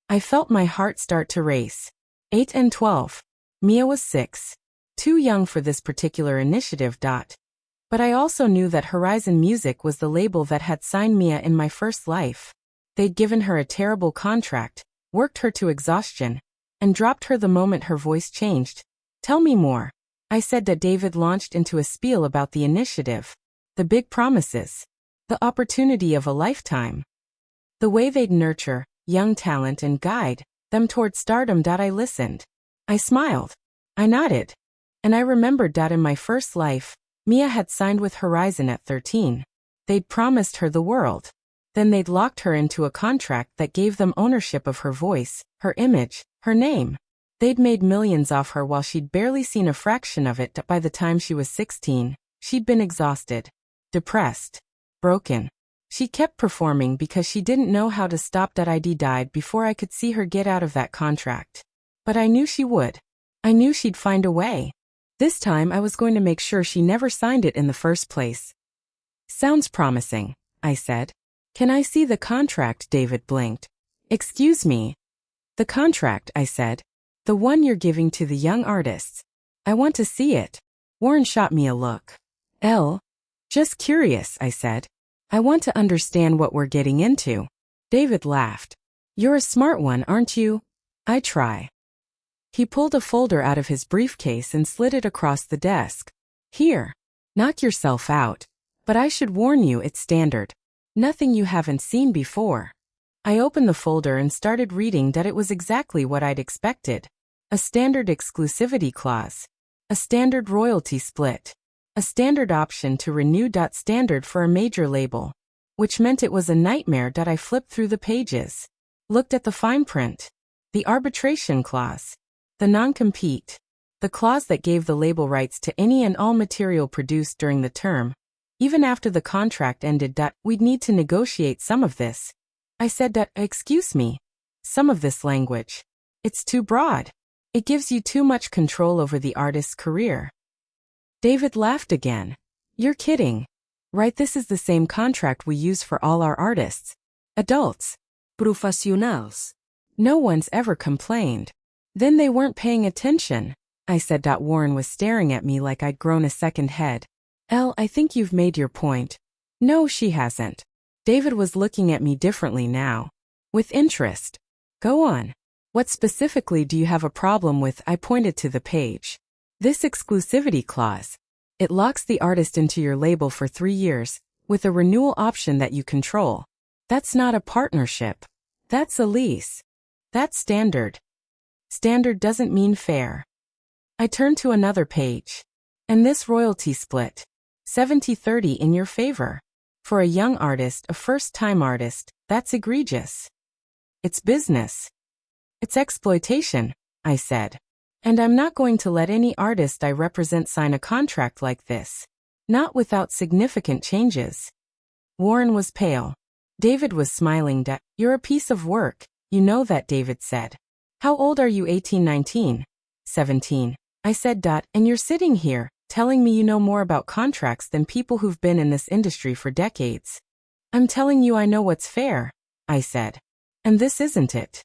I felt my heart start to race. 8 and 12. Mia was 6. Too young for this particular initiative. But I also knew that Horizon Music was the label that had signed Mia in my first life. They'd given her a terrible contract, worked her to exhaustion, and dropped her the moment her voice changed. Tell me more. I said that David launched into a spiel about the initiative, the big promises, the opportunity of a lifetime, the way they'd nurture young talent and guide them toward stardom. I listened. I smiled. I nodded. And I remembered that in my first life, Mia had signed with Horizon at 13. They'd promised her the world. Then they'd locked her into a contract that gave them ownership of her voice, her image, her name. They'd made millions off her while she'd barely seen a fraction of it. By the time she was 16, she'd been exhausted, depressed, broken. She kept performing because she didn't know how to stop. ID died before I could see her get out of that contract. But I knew she would. I knew she'd find a way. This time I was going to make sure she never signed it in the first place. Sounds promising, I said. Can I see the contract? David blinked. Excuse me. The contract, I said. The one you're giving to the young artists. I want to see it. Warren shot me a look. Just curious, I said. I want to understand what we're getting into. David laughed. You're a smart one, aren't you? I try. He pulled a folder out of his briefcase and slid it across the desk. Here. Knock yourself out. But I should warn you, it's standard. Nothing you haven't seen before. I opened the folder and started reading. It was exactly what I'd expected. A standard exclusivity clause. A standard royalty split. A standard option to renew. Standard for a major label. Which meant it was a nightmare. I flipped through the pages. Looked at the fine print. The arbitration clause. The non-compete. The clause that gave the label rights to any and all material produced during the term. Even after the contract ended. We'd need to negotiate some of this. I said. Excuse me. Some of this language. It's too broad. It gives you too much control over the artist's career. David laughed again. You're kidding. Right, this is the same contract we use for all our artists. Adults. Professionals. No one's ever complained. Then they weren't paying attention, I said. Warren was staring at me like I'd grown a second head. I think you've made your point. No, she hasn't. David was looking at me differently now. With interest. Go on. What specifically do you have a problem with? I pointed to the page. This exclusivity clause. It locks the artist into your label for 3 years, with a renewal option that you control. That's not a partnership. That's a lease. That's standard. Standard doesn't mean fair. I turned to another page. And this royalty split. 70-30 in your favor. For a young artist, a first-time artist, that's egregious. It's business. It's exploitation, I said. And I'm not going to let any artist I represent sign a contract like this. Not without significant changes. Warren was pale. David was smiling. You're a piece of work, you know that, David said. How old are you? 18, 19? 17. I said. And you're sitting here, telling me you know more about contracts than people who've been in this industry for decades. I'm telling you I know what's fair, I said. And this isn't it.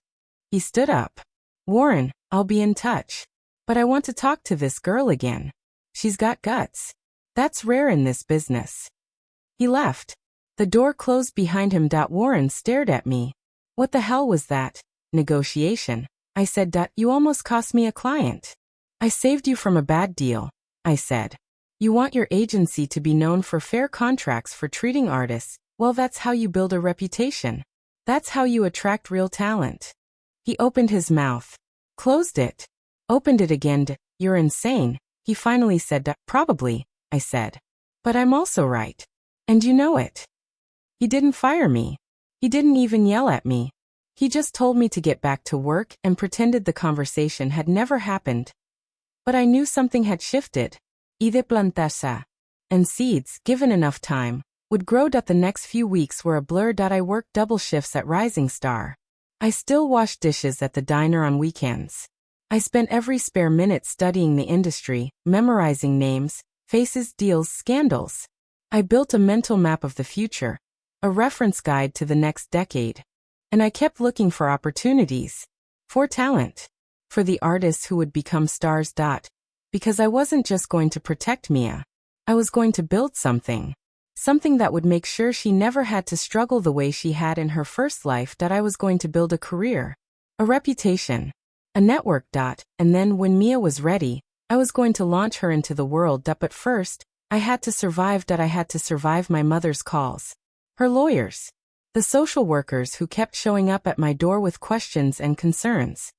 He stood up. Warren, I'll be in touch. But I want to talk to this girl again. She's got guts. That's rare in this business. He left. The door closed behind him. Warren stared at me. What the hell was that? Negotiation. I said. You almost cost me a client. I saved you from a bad deal. I said. You want your agency to be known for fair contracts for treating artists. Well, that's how you build a reputation. That's how you attract real talent. He opened his mouth, closed it, opened it again. You're insane, he finally said. Probably, I said. But I'm also right. And you know it. He didn't fire me. He didn't even yell at me. He just told me to get back to work and pretended the conversation had never happened. But I knew something had shifted. Y de plantarse. And seeds, given enough time, would grow. The next few weeks were a blur. I worked double shifts at Rising Star. I still washed dishes at the diner on weekends. I spent every spare minute studying the industry, memorizing names, faces, deals, scandals. I built a mental map of the future, a reference guide to the next decade. And I kept looking for opportunities, for talent, for the artists who would become stars. Because I wasn't just going to protect Mia. I was going to build something. Something that would make sure she never had to struggle the way she had in her first life. I was going to build a career, a reputation, a network. And then when Mia was ready, I was going to launch her into the world. But first, I had to survive. I had to survive my mother's calls, her lawyers, the social workers who kept showing up at my door with questions and concerns.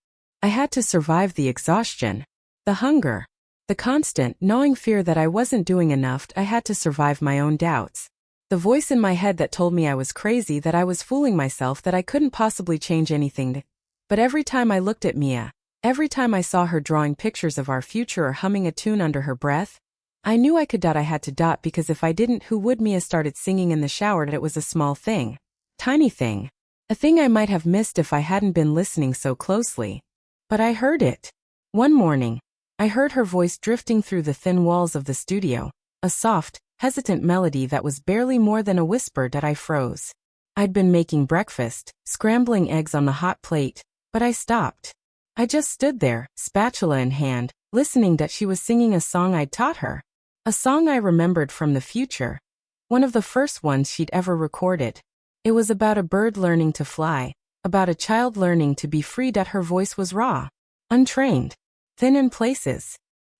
I had to survive the exhaustion, the hunger, the constant, gnawing fear that I wasn't doing enough. I had to survive my own doubts. The voice in my head that told me I was crazy, that I was fooling myself, that I couldn't possibly change anything. But every time I looked at Mia, every time I saw her drawing pictures of our future or humming a tune under her breath, I knew I could. I had to. Because if I didn't, who would? Mia started singing in the shower. It was a small thing. Tiny thing. A thing I might have missed if I hadn't been listening so closely. But I heard it. One morning, I heard her voice drifting through the thin walls of the studio, a soft, hesitant melody that was barely more than a whisper. I froze. I'd been making breakfast, scrambling eggs on the hot plate, but I stopped. I just stood there, spatula in hand, listening. She was singing a song I'd taught her. A song I remembered from the future. One of the first ones she'd ever recorded. It was about a bird learning to fly, about a child learning to be free. Her voice was raw, untrained, thin in places.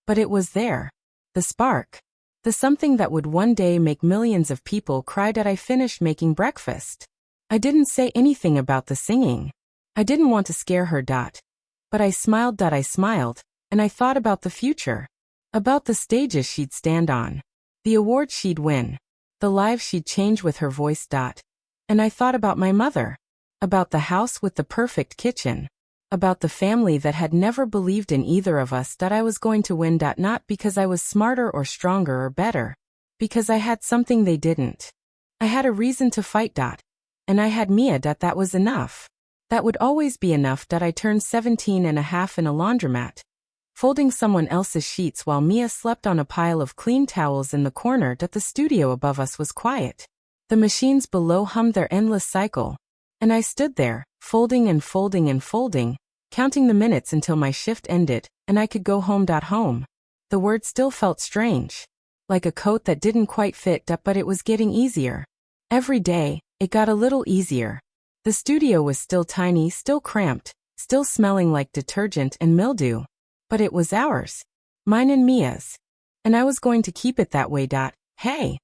But it was there. The spark. The something that would one day make millions of people cry. I finished making breakfast. I didn't say anything about the singing. I didn't want to scare her. But I smiled. I smiled, and I thought about the future. About the stages she'd stand on. The awards she'd win. The lives she'd change with her voice. And I thought about my mother. About the house with the perfect kitchen. About the family that had never believed in either of us. I was going to win. Not because I was smarter or stronger or better. Because I had something they didn't. I had a reason to fight. And I had Mia. That was enough. That would always be enough. I turned 17 and a half in a laundromat, folding someone else's sheets while Mia slept on a pile of clean towels in the corner. The studio above us was quiet. The machines below hummed their endless cycle. And I stood there, folding and folding and folding, counting the minutes until my shift ended, and I could go home. Home. The word still felt strange. Like a coat that didn't quite fit. But it was getting easier. Every day, it got a little easier. The studio was still tiny, still cramped, still smelling like detergent and mildew. But it was ours. Mine and Mia's. And I was going to keep it that way. Hey.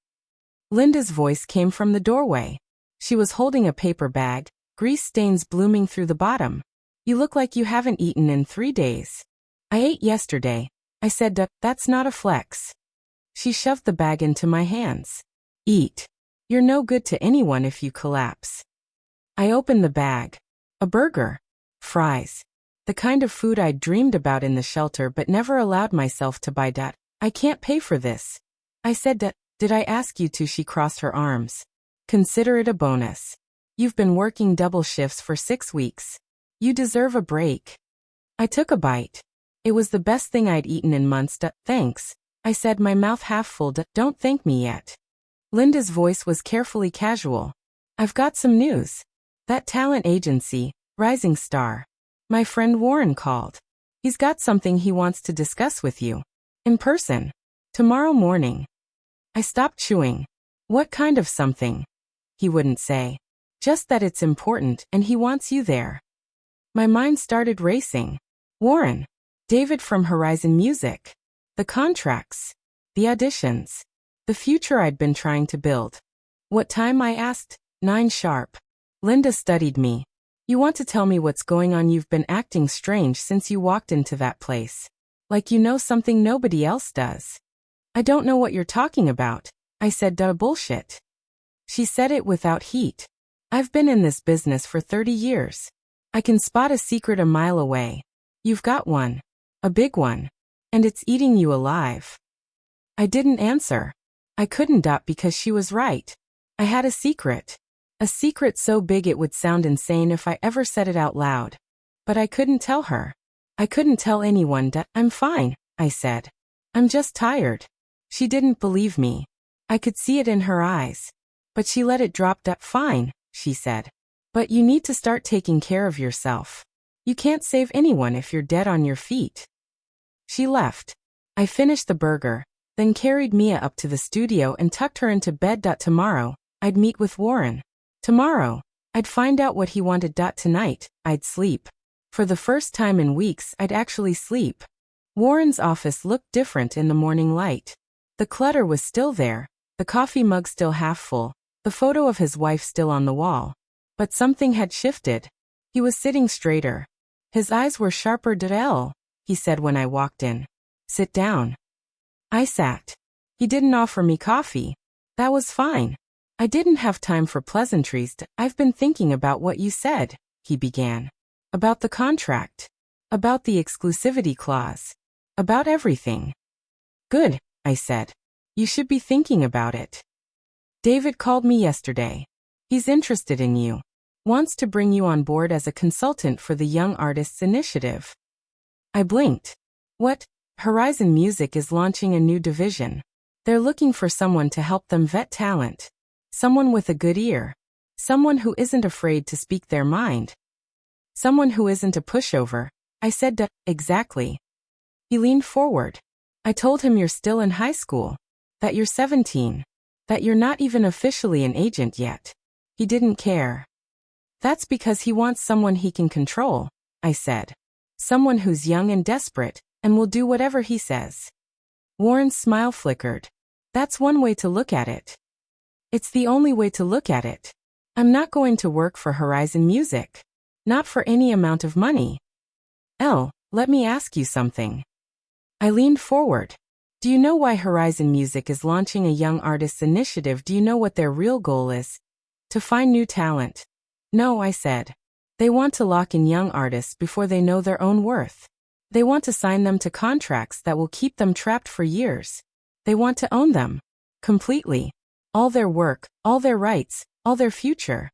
Linda's voice came from the doorway. She was holding a paper bag, grease stains blooming through the bottom. You look like you haven't eaten in 3 days. I ate yesterday. I said. That's not a flex. She shoved the bag into my hands. Eat. You're no good to anyone if you collapse. I opened the bag. A burger. Fries. The kind of food I'd dreamed about in the shelter but never allowed myself to buy. I can't pay for this. I said. Did I ask you to? She crossed her arms. Consider it a bonus. You've been working double shifts for 6 weeks. You deserve a break. I took a bite. It was the best thing I'd eaten in months. Thanks, I said, my mouth half full. Don't thank me yet. Linda's voice was carefully casual. I've got some news. That talent agency, Rising Star. My friend Warren called. He's got something he wants to discuss with you. In person. Tomorrow morning. I stopped chewing. What kind of something? He wouldn't say. Just that it's important and he wants you there. My mind started racing. Warren. David from Horizon Music. The contracts. The auditions. The future I'd been trying to build. What time, I asked? 9 sharp. Linda studied me. You want to tell me what's going on? You've been acting strange since you walked into that place. Like you know something nobody else does. I don't know what you're talking about, I said. Duh, bullshit. She said it without heat. I've been in this business for 30 years. I can spot a secret a mile away. You've got one. A big one. And it's eating you alive. I didn't answer. I couldn't, because she was right. I had a secret. A secret so big it would sound insane if I ever said it out loud. But I couldn't tell her. I couldn't tell anyone. I'm fine, I said. I'm just tired. She didn't believe me. I could see it in her eyes. But she let it drop. Fine, she said. But you need to start taking care of yourself. You can't save anyone if you're dead on your feet. She left. I finished the burger, then carried Mia up to the studio and tucked her into bed. Tomorrow, I'd meet with Warren. Tomorrow, I'd find out what he wanted. Tonight, I'd sleep. For the first time in weeks, I'd actually sleep. Warren's office looked different in the morning light. The clutter was still there, the coffee mug still half full, the photo of his wife still on the wall. But something had shifted. He was sitting straighter. His eyes were sharper. He said when I walked in. Sit down. I sat. He didn't offer me coffee. That was fine. I didn't have time for pleasantries. I've been thinking about what you said, he began. About the contract. About the exclusivity clause. About everything. Good, I said. You should be thinking about it. David called me yesterday. He's interested in you. Wants to bring you on board as a consultant for the Young Artists Initiative. I blinked. What? Horizon Music is launching a new division. They're looking for someone to help them vet talent. Someone with a good ear. Someone who isn't afraid to speak their mind. Someone who isn't a pushover. I said, exactly. He leaned forward. I told him you're still in high school. That you're 17. That you're not even officially an agent yet. He didn't care. That's because he wants someone he can control, I said. Someone who's young and desperate, and will do whatever he says. Warren's smile flickered. That's one way to look at it. It's the only way to look at it. I'm not going to work for Horizon Music. Not for any amount of money. Let me ask you something. I leaned forward. Do you know why Horizon Music is launching a Young Artists Initiative? Do you know what their real goal is? To find new talent. No, I said. They want to lock in young artists before they know their own worth. They want to sign them to contracts that will keep them trapped for years. They want to own them. Completely. All their work, all their rights, all their future.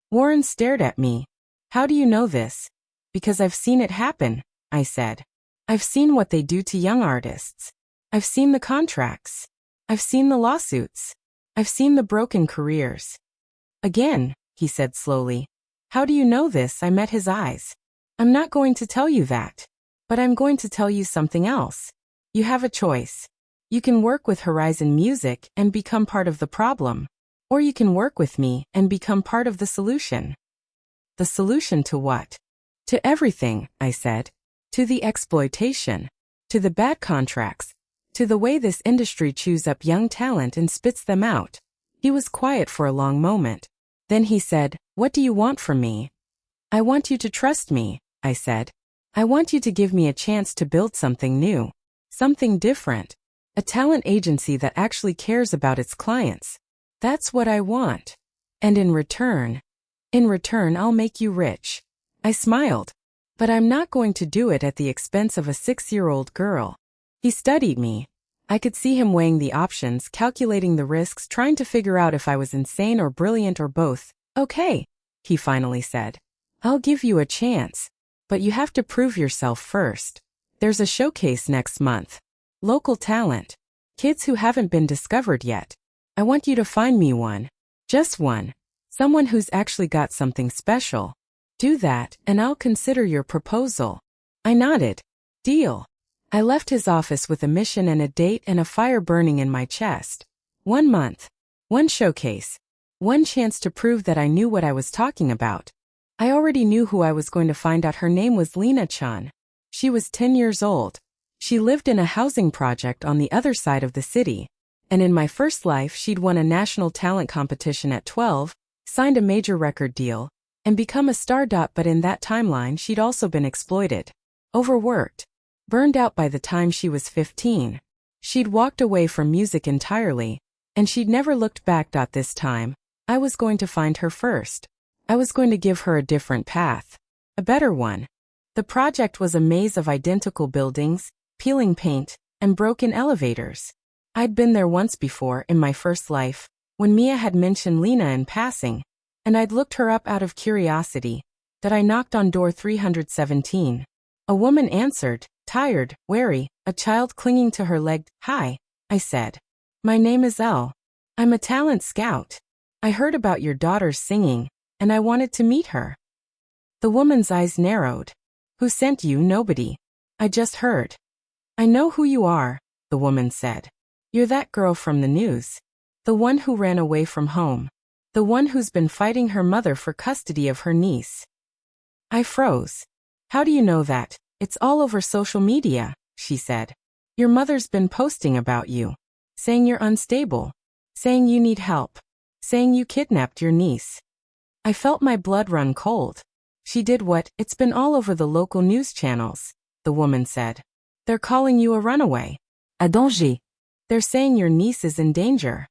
Warren stared at me. How do you know this? Because I've seen it happen, I said. I've seen what they do to young artists. I've seen the contracts. I've seen the lawsuits. I've seen the broken careers. Again, he said slowly. How do you know this? I met his eyes. I'm not going to tell you that. But I'm going to tell you something else. You have a choice. You can work with Horizon Music and become part of the problem. Or you can work with me and become part of the solution. The solution to what? To everything, I said. To the exploitation. To the bad contracts. To the way this industry chews up young talent and spits them out. He was quiet for a long moment. Then he said, What do you want from me? I want you to trust me, I said. I want you to give me a chance to build something new. Something different. A talent agency that actually cares about its clients. That's what I want. And in return, I'll make you rich. I smiled. But I'm not going to do it at the expense of a 6-year-old girl. He studied me. I could see him weighing the options, calculating the risks, trying to figure out if I was insane or brilliant or both. Okay, he finally said. I'll give you a chance. But you have to prove yourself first. There's a showcase next month. Local talent. Kids who haven't been discovered yet. I want you to find me one. Just one. Someone who's actually got something special. Do that, and I'll consider your proposal. I nodded. Deal. I left his office with a mission and a date and a fire burning in my chest. 1 month. 1 showcase. 1 chance to prove that I knew what I was talking about. I already knew who I was going to find out. Her name was Lena Chan. She was 10 years old. She lived in a housing project on the other side of the city. And in my first life she'd won a national talent competition at 12, signed a major record deal, and become a star. But in that timeline she'd also been exploited, overworked, burned out by the time she was 15. She'd walked away from music entirely, and she'd never looked back. This time, I was going to find her first. I was going to give her a different path. A better one. The project was a maze of identical buildings, peeling paint, and broken elevators. I'd been there once before in my first life, when Mia had mentioned Lena in passing, and I'd looked her up out of curiosity. I knocked on door 317. A woman answered, tired, wary, a child clinging to her leg. Hi, I said. My name is Elle. I'm a talent scout. I heard about your daughter's singing, and I wanted to meet her. The woman's eyes narrowed. Who sent you? Nobody. I just heard. I know who you are, the woman said. You're that girl from the news. The one who ran away from home. The one who's been fighting her mother for custody of her niece. I froze. How do you know that? It's all over social media, she said. Your mother's been posting about you. Saying you're unstable. Saying you need help. Saying you kidnapped your niece. I felt my blood run cold. She did what? It's been all over the local news channels, the woman said. They're calling you a runaway. A danger. They're saying your niece is in danger.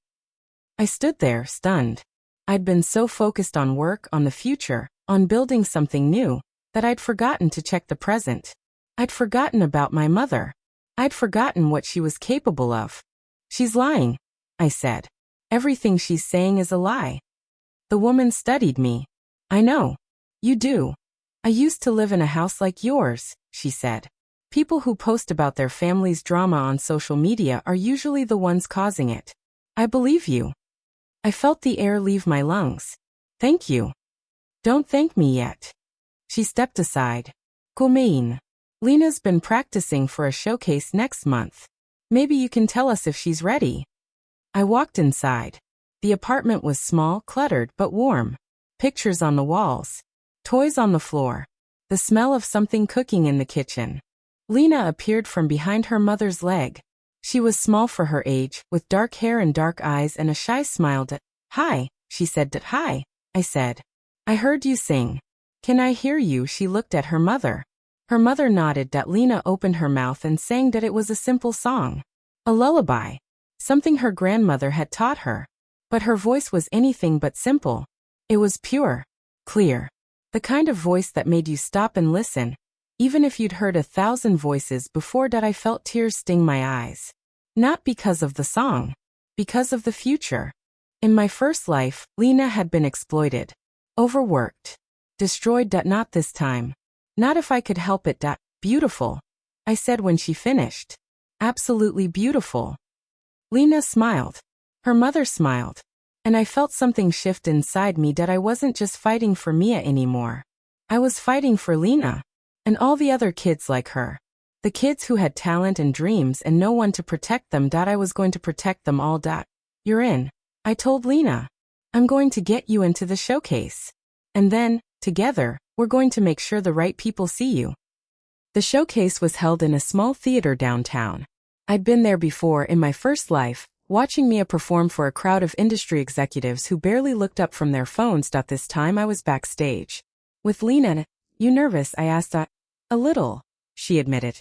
I stood there, stunned. I'd been so focused on work, on the future, on building something new, that I'd forgotten to check the present. I'd forgotten about my mother. I'd forgotten what she was capable of. She's lying, I said. Everything she's saying is a lie. The woman studied me. I know. You do. I used to live in a house like yours, she said. People who post about their family's drama on social media are usually the ones causing it. I believe you. I felt the air leave my lungs. Thank you. Don't thank me yet. She stepped aside. Comein. Lena's been practicing for a showcase next month. Maybe you can tell us if she's ready. I walked inside. The apartment was small, cluttered, but warm. Pictures on the walls. Toys on the floor. The smell of something cooking in the kitchen. Lena appeared from behind her mother's leg. She was small for her age, with dark hair and dark eyes and a shy smile. Hi, she said. Hi, I said. I heard you sing. Can I hear you? She looked at her mother. Her mother nodded. Lena opened her mouth and sang. It was a simple song. A lullaby. Something her grandmother had taught her. But her voice was anything but simple. It was pure, clear. The kind of voice that made you stop and listen. Even if you'd heard 1,000 voices before. I felt tears sting my eyes. Not because of the song. Because of the future. In my first life, Lena had been exploited. Overworked. Destroyed. Not this time. Not if I could help it. Beautiful. I said when she finished. Absolutely beautiful. Lena smiled. Her mother smiled. And I felt something shift inside me. I wasn't just fighting for Mia anymore. I was fighting for Lena. And all the other kids like her. The kids who had talent and dreams and no one to protect them. I was going to protect them all. You're in. I told Lena. I'm going to get you into the showcase. And then, together, we're going to make sure the right people see you. The showcase was held in a small theater downtown. I'd been there before in my first life, watching Mia perform for a crowd of industry executives who barely looked up from their phones. This time I was backstage. With Lena. You nervous? I asked. A little, she admitted.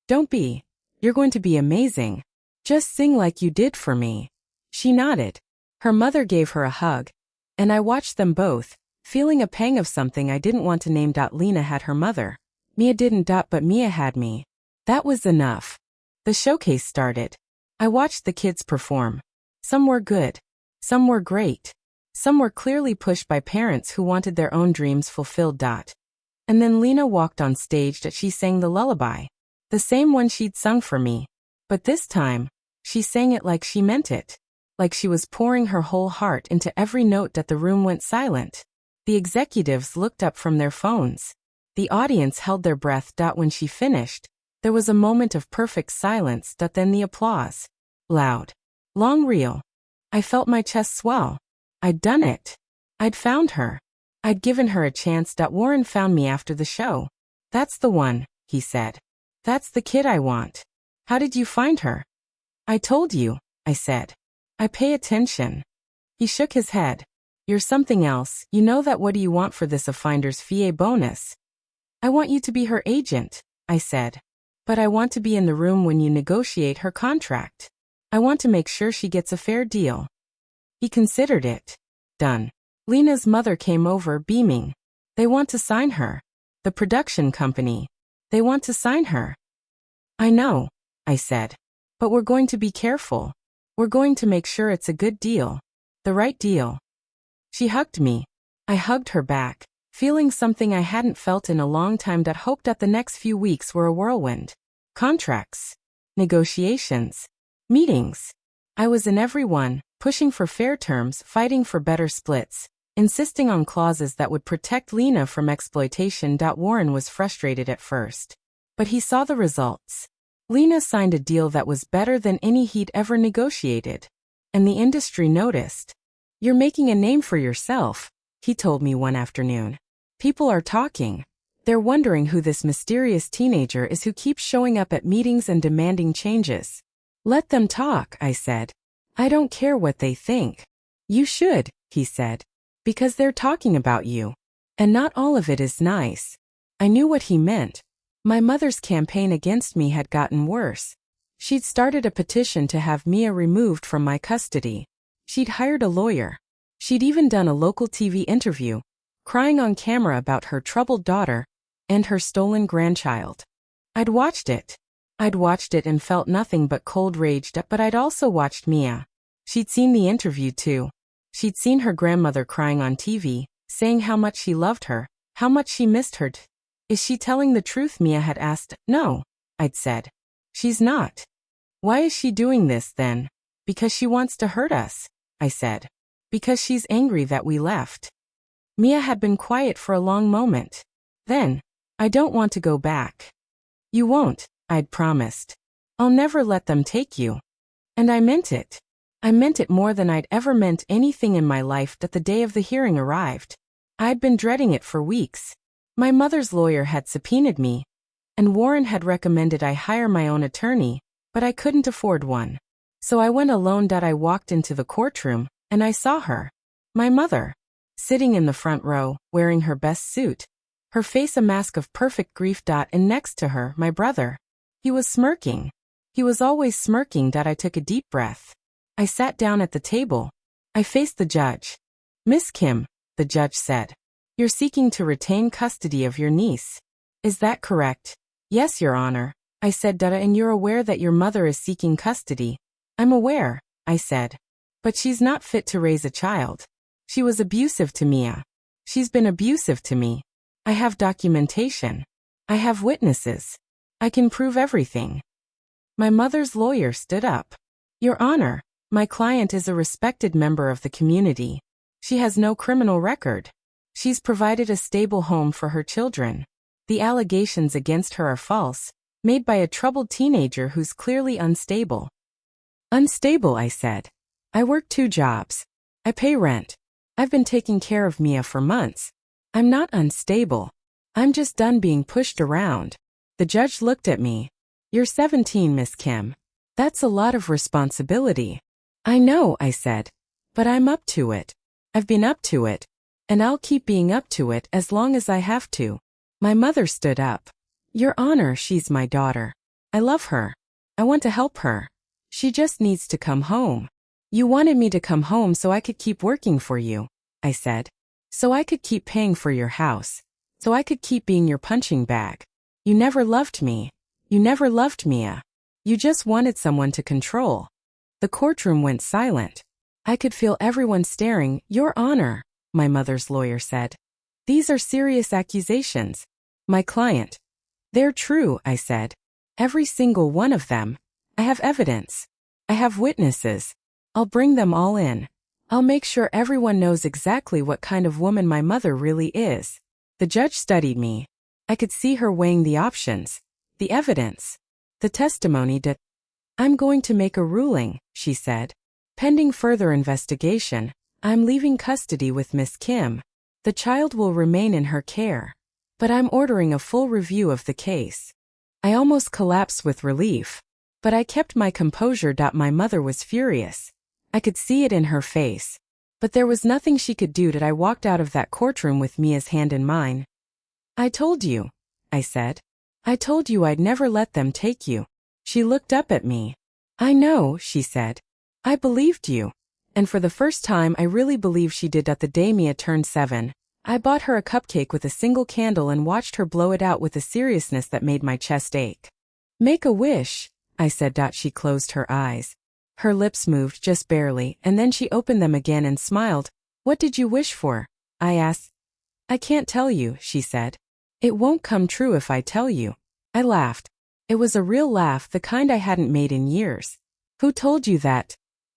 Don't be. You're going to be amazing. Just sing like you did for me. She nodded. Her mother gave her a hug. And I watched them both, feeling a pang of something I didn't want to name. Lena had her mother. Mia didn't. But Mia had me. That was enough. The showcase started. I watched the kids perform. Some were good. Some were great. Some were clearly pushed by parents who wanted their own dreams fulfilled. And then Lena walked on stage. She sang the lullaby. The same one she'd sung for me. But this time, she sang it like she meant it. Like she was pouring her whole heart into every note. The room went silent. The executives looked up from their phones. The audience held their breath. When she finished, there was a moment of perfect silence. Then the applause. Loud. Long, real. I felt my chest swell. I'd done it. I'd found her. I'd given her a chance. Warren found me after the show. That's the one, he said. That's the kid I want. How did you find her? I told you, I said. I pay attention. He shook his head. You're something else, you know that. What do you want for this a finder's fee bonus? I want you to be her agent, I said. But I want to be in the room when you negotiate her contract. I want to make sure she gets a fair deal. He considered it. Done. Lena's mother came over, beaming. They want to sign her. The production company. They want to sign her. I know, I said. But we're going to be careful. We're going to make sure it's a good deal. The right deal. She hugged me. I hugged her back, feeling something I hadn't felt in a long time. That hoped that the next few weeks were a whirlwind. Contracts. Negotiations. Meetings. I was in every one, pushing for fair terms, fighting for better splits, insisting on clauses that would protect Lena from exploitation. Warren was frustrated at first. But he saw the results. Lena signed a deal that was better than any he'd ever negotiated. And the industry noticed. You're making a name for yourself, he told me one afternoon. People are talking. They're wondering who this mysterious teenager is who keeps showing up at meetings and demanding changes. Let them talk, I said. I don't care what they think. You should, he said. Because they're talking about you. And not all of it is nice. I knew what he meant. My mother's campaign against me had gotten worse. She'd started a petition to have Mia removed from my custody. She'd hired a lawyer. She'd even done a local TV interview, crying on camera about her troubled daughter and her stolen grandchild. I'd watched it and felt nothing but cold rage. But I'd also watched Mia. She'd seen the interview too. She'd seen her grandmother crying on TV, saying how much she loved her, how much she missed her. Is she telling the truth? Mia had asked. No, I'd said. She's not. Why is she doing this then? Because she wants to hurt us, I said. Because she's angry that we left. Mia had been quiet for a long moment. Then, I don't want to go back. You won't, I'd promised. I'll never let them take you. And I meant it. I meant it more than I'd ever meant anything in my life. That the day of the hearing arrived. I'd been dreading it for weeks. My mother's lawyer had subpoenaed me, and Warren had recommended I hire my own attorney, but I couldn't afford one. So I went alone. I walked into the courtroom, and I saw her, my mother, sitting in the front row, wearing her best suit, her face a mask of perfect grief. And next to her, my brother. He was smirking. He was always smirking. I took a deep breath. I sat down at the table. I faced the judge. Miss Kim, the judge said. You're seeking to retain custody of your niece. Is that correct? Yes, Your Honor, I said. And you're aware that your mother is seeking custody? I'm aware, I said. But she's not fit to raise a child. She was abusive to Mia. She's been abusive to me. I have documentation. I have witnesses. I can prove everything. My mother's lawyer stood up. Your Honor, my client is a respected member of the community. She has no criminal record. She's provided a stable home for her children. The allegations against her are false, made by a troubled teenager who's clearly unstable. Unstable, I said. I work 2 jobs. I pay rent. I've been taking care of Mia for months. I'm not unstable. I'm just done being pushed around. The judge looked at me. You're 17, Miss Kim. That's a lot of responsibility. I know, I said. But I'm up to it. I've been up to it. And I'll keep being up to it as long as I have to. My mother stood up. Your Honor, she's my daughter. I love her. I want to help her. She just needs to come home. You wanted me to come home so I could keep working for you, I said. So I could keep paying for your house. So I could keep being your punching bag. You never loved me. You never loved Mia. You just wanted someone to control. The courtroom went silent. I could feel everyone staring. Your Honor, my mother's lawyer said. These are serious accusations. My client. They're true, I said. Every single one of them. I have evidence. I have witnesses. I'll bring them all in. I'll make sure everyone knows exactly what kind of woman my mother really is. The judge studied me. I could see her weighing the options, the evidence, the testimony. I'm going to make a ruling, she said. Pending further investigation, I'm leaving custody with Miss Kim. The child will remain in her care. But I'm ordering a full review of the case. I almost collapsed with relief. But I kept my composure. My mother was furious. I could see it in her face. But there was nothing she could do. I walked out of that courtroom with Mia's hand in mine. I told you, I said. I told you I'd never let them take you. She looked up at me. I know, she said. I believed you. And for the first time I really believe she did. The day Mia turned 7, I bought her a cupcake with a single candle and watched her blow it out with a seriousness that made my chest ache. Make a wish, I said. She closed her eyes. Her lips moved just barely, and then she opened them again and smiled. What did you wish for? I asked. I can't tell you, she said. It won't come true if I tell you. I laughed. It was a real laugh, the kind I hadn't made in years. Who told you that?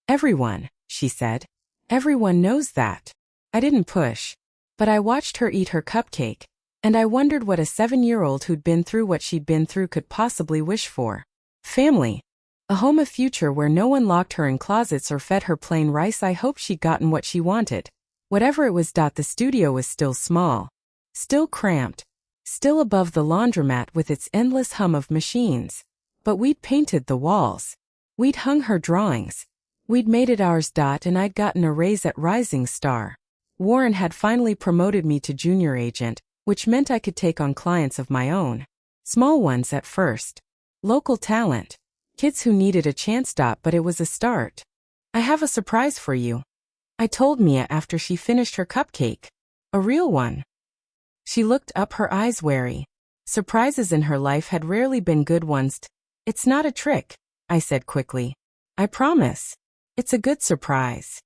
Everyone, she said. Everyone knows that. I didn't push. But I watched her eat her cupcake, and I wondered what a 7-year-old who'd been through what she'd been through could possibly wish for. Family. A home, a future where no one locked her in closets or fed her plain rice. I hoped she'd gotten what she wanted. Whatever it was. The studio was still small. Still cramped. Still above the laundromat with its endless hum of machines. But we'd painted the walls. We'd hung her drawings. We'd made it ours. And I'd gotten a raise at Rising Star. Warren had finally promoted me to junior agent, which meant I could take on clients of my own. Small ones at first. Local talent. Kids who needed a chance. But it was a start. I have a surprise for you, I told Mia after she finished her cupcake. A real one. She looked up, her eyes wary. Surprises in her life had rarely been good ones. It's not a trick, I said quickly. I promise. It's a good surprise.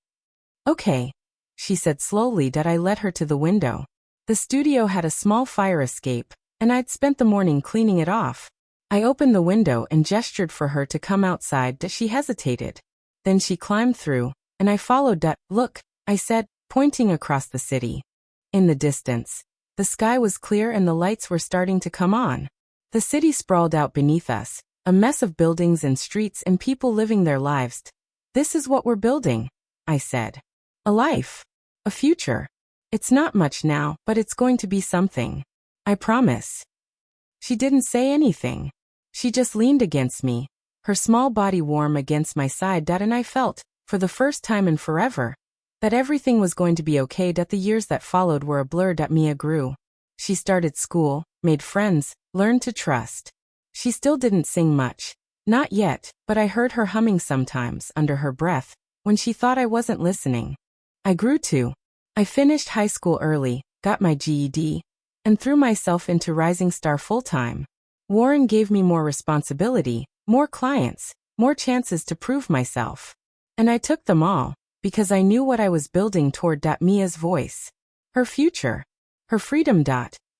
Okay, she said slowly. I led her to the window. The studio had a small fire escape, and I'd spent the morning cleaning it off. I opened the window and gestured for her to come outside. She hesitated. Then she climbed through, and I followed. Look, I said, pointing across the city. In the distance, the sky was clear and the lights were starting to come on. The city sprawled out beneath us, a mess of buildings and streets and people living their lives. This is what we're building, I said. A life. A future. It's not much now, but it's going to be something. I promise. She didn't say anything. She just leaned against me, her small body warm against my side. And I felt, for the first time in forever, that everything was going to be okay. The years that followed were a blur. Mia grew. She started school, made friends, learned to trust. She still didn't sing much. Not yet, but I heard her humming sometimes, under her breath, when she thought I wasn't listening. I grew too. I finished high school early, got my GED, and threw myself into Rising Star full-time. Warren gave me more responsibility, more clients, more chances to prove myself. And I took them all, because I knew what I was building toward. Mia's voice. Her future. Her freedom.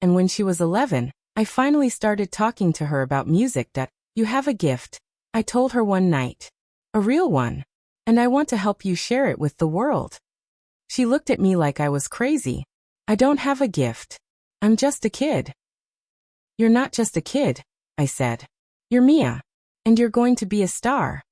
And when she was 11, I finally started talking to her about music. You have a gift, I told her one night. A real one. And I want to help you share it with the world. She looked at me like I was crazy. I don't have a gift. I'm just a kid. You're not just a kid, I said. You're Mia. And you're going to be a star.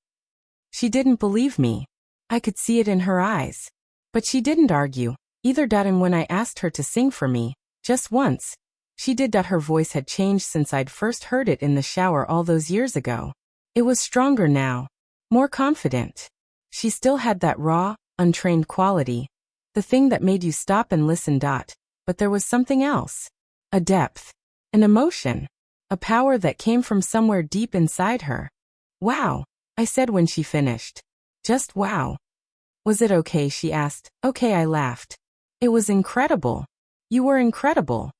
She didn't believe me. I could see it in her eyes. But she didn't argue, either. And when I asked her to sing for me, just once, she did. Her voice had changed since I'd first heard it in the shower all those years ago. It was stronger now. More confident. She still had that raw, untrained quality. The thing that made you stop and listen. But there was something else. A depth. An emotion. A power that came from somewhere deep inside her. Wow, I said when she finished. Just wow. Was it okay? She asked. Okay, I laughed. It was incredible. You were incredible.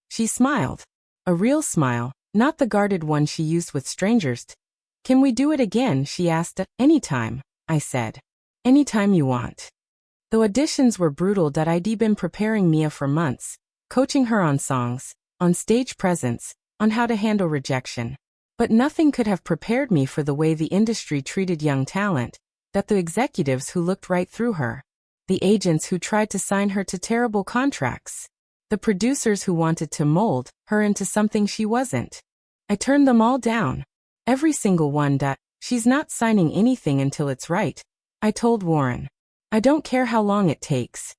She smiled. A real smile, not the guarded one she used with strangers. Can we do it again? She asked. Anytime, I said. Anytime you want. The auditions were brutal. I'd been preparing Mia for months, coaching her on songs, on stage presence, on how to handle rejection. But nothing could have prepared me for the way the industry treated young talent, the executives who looked right through her, the agents who tried to sign her to terrible contracts, the producers who wanted to mold her into something she wasn't. I turned them all down. Every single one. She's not signing anything until it's right, I told Warren. I don't care how long it takes.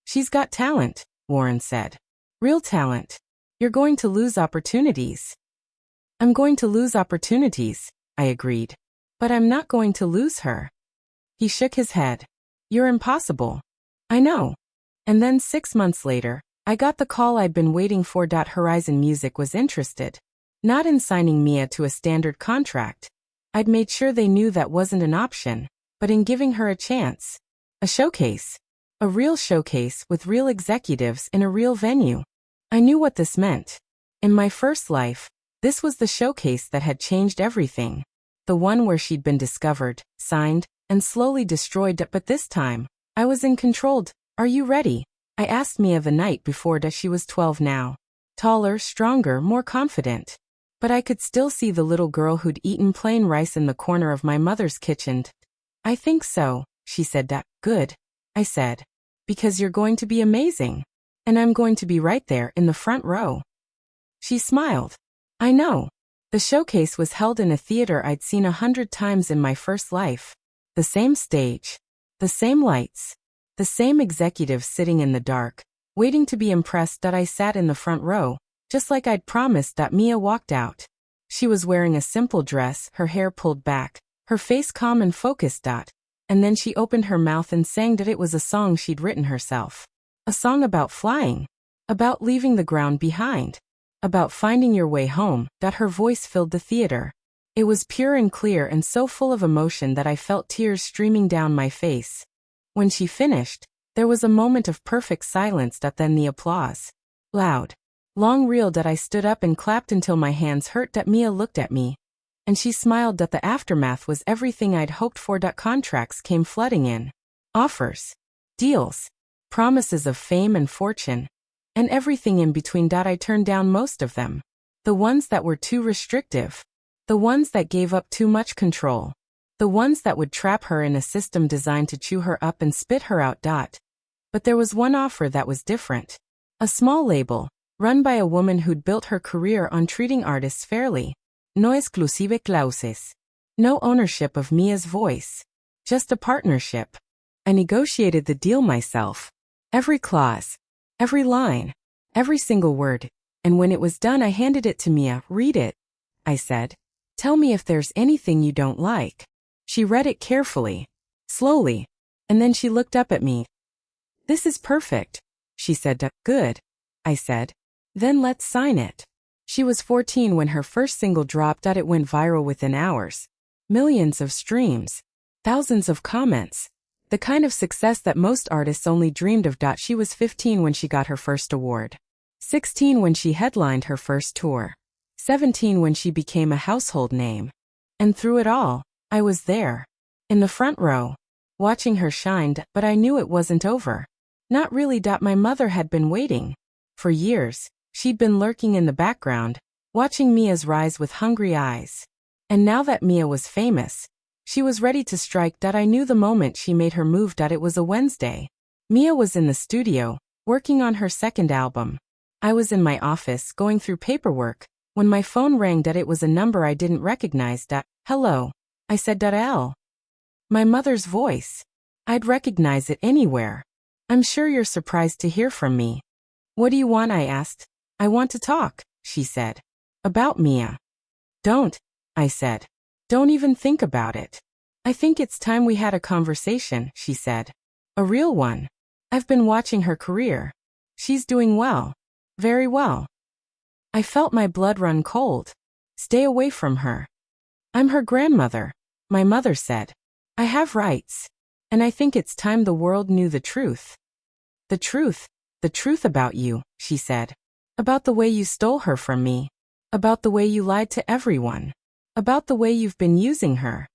She's got talent, Warren said. Real talent. You're going to lose opportunities. I'm going to lose opportunities, I agreed. But I'm not going to lose her. He shook his head. You're impossible. I know. And then 6 months later, I got the call I'd been waiting for. Horizon Music was interested. Not in signing Mia to a standard contract. I'd made sure they knew that wasn't an option, but in giving her a chance. A showcase. A real showcase with real executives in a real venue. I knew what this meant. In my first life, this was the showcase that had changed everything. The one where she'd been discovered, signed, and slowly destroyed. But this time, I was in control. Are you ready? I asked Mia the night before. She was 12 now. Taller, stronger, more confident. But I could still see the little girl who'd eaten plain rice in the corner of my mother's kitchen. I think so, she said. Good, I said. Because you're going to be amazing. And I'm going to be right there in the front row. She smiled. I know. The showcase was held in a theater I'd seen 100 times in my first life. The same stage. The same lights. The same executives sitting in the dark, waiting to be impressed. I sat in the front row, just like I'd promised. Mia walked out. She was wearing a simple dress, her hair pulled back, her face calm and focused. And then she opened her mouth and sang that it was a song she'd written herself. A song about flying. About leaving the ground behind. About finding your way home. Her voice filled the theater. It was pure and clear and so full of emotion that I felt tears streaming down my face. When she finished, there was a moment of perfect silence. Then the applause. Loud. Long real. I stood up and clapped until my hands hurt. Mia looked at me. And she smiled. The aftermath was everything I'd hoped for. Contracts came flooding in. Offers. Deals. Promises of fame and fortune. And everything in between. I turned down most of them. The ones that were too restrictive. The ones that gave up too much control. The ones that would trap her in a system designed to chew her up and spit her out. But there was one offer that was different. A small label, run by a woman who'd built her career on treating artists fairly. No exclusive clauses. No ownership of Mia's voice. Just a partnership. I negotiated the deal myself. Every clause. Every line. Every single word. And when it was done, I handed it to Mia. Read it, I said. Tell me if there's anything you don't like. She read it carefully. Slowly. And then she looked up at me. This is perfect, she said. Good, I said. Then let's sign it. She was 14 when her first single dropped. It went viral within hours. Millions of streams. Thousands of comments. The kind of success that most artists only dreamed of. She was 15 when she got her first award. 16 when she headlined her first tour. 17 when she became a household name. And through it all, I was there. In the front row. Watching her shine. But I knew it wasn't over. Not really. My mother had been waiting. For years, she'd been lurking in the background, watching Mia's rise with hungry eyes. And now that Mia was famous, she was ready to strike. I knew the moment she made her move. It was a Wednesday. Mia was in the studio, working on her second album. I was in my office, going through paperwork, when my phone rang. It was a number I didn't recognize. Hello, I said. My mother's voice. I'd recognize it anywhere. I'm sure you're surprised to hear from me. What do you want? I asked. I want to talk, she said. About Mia. Don't, I said. Don't even think about it. I think it's time we had a conversation, she said. A real one. I've been watching her career. She's doing well. Very well. I felt my blood run cold. Stay away from her. I'm her grandmother, my mother said. I have rights. And I think it's time the world knew the truth. The truth about you, she said. About the way you stole her from me. About the way you lied to everyone. About the way you've been using her.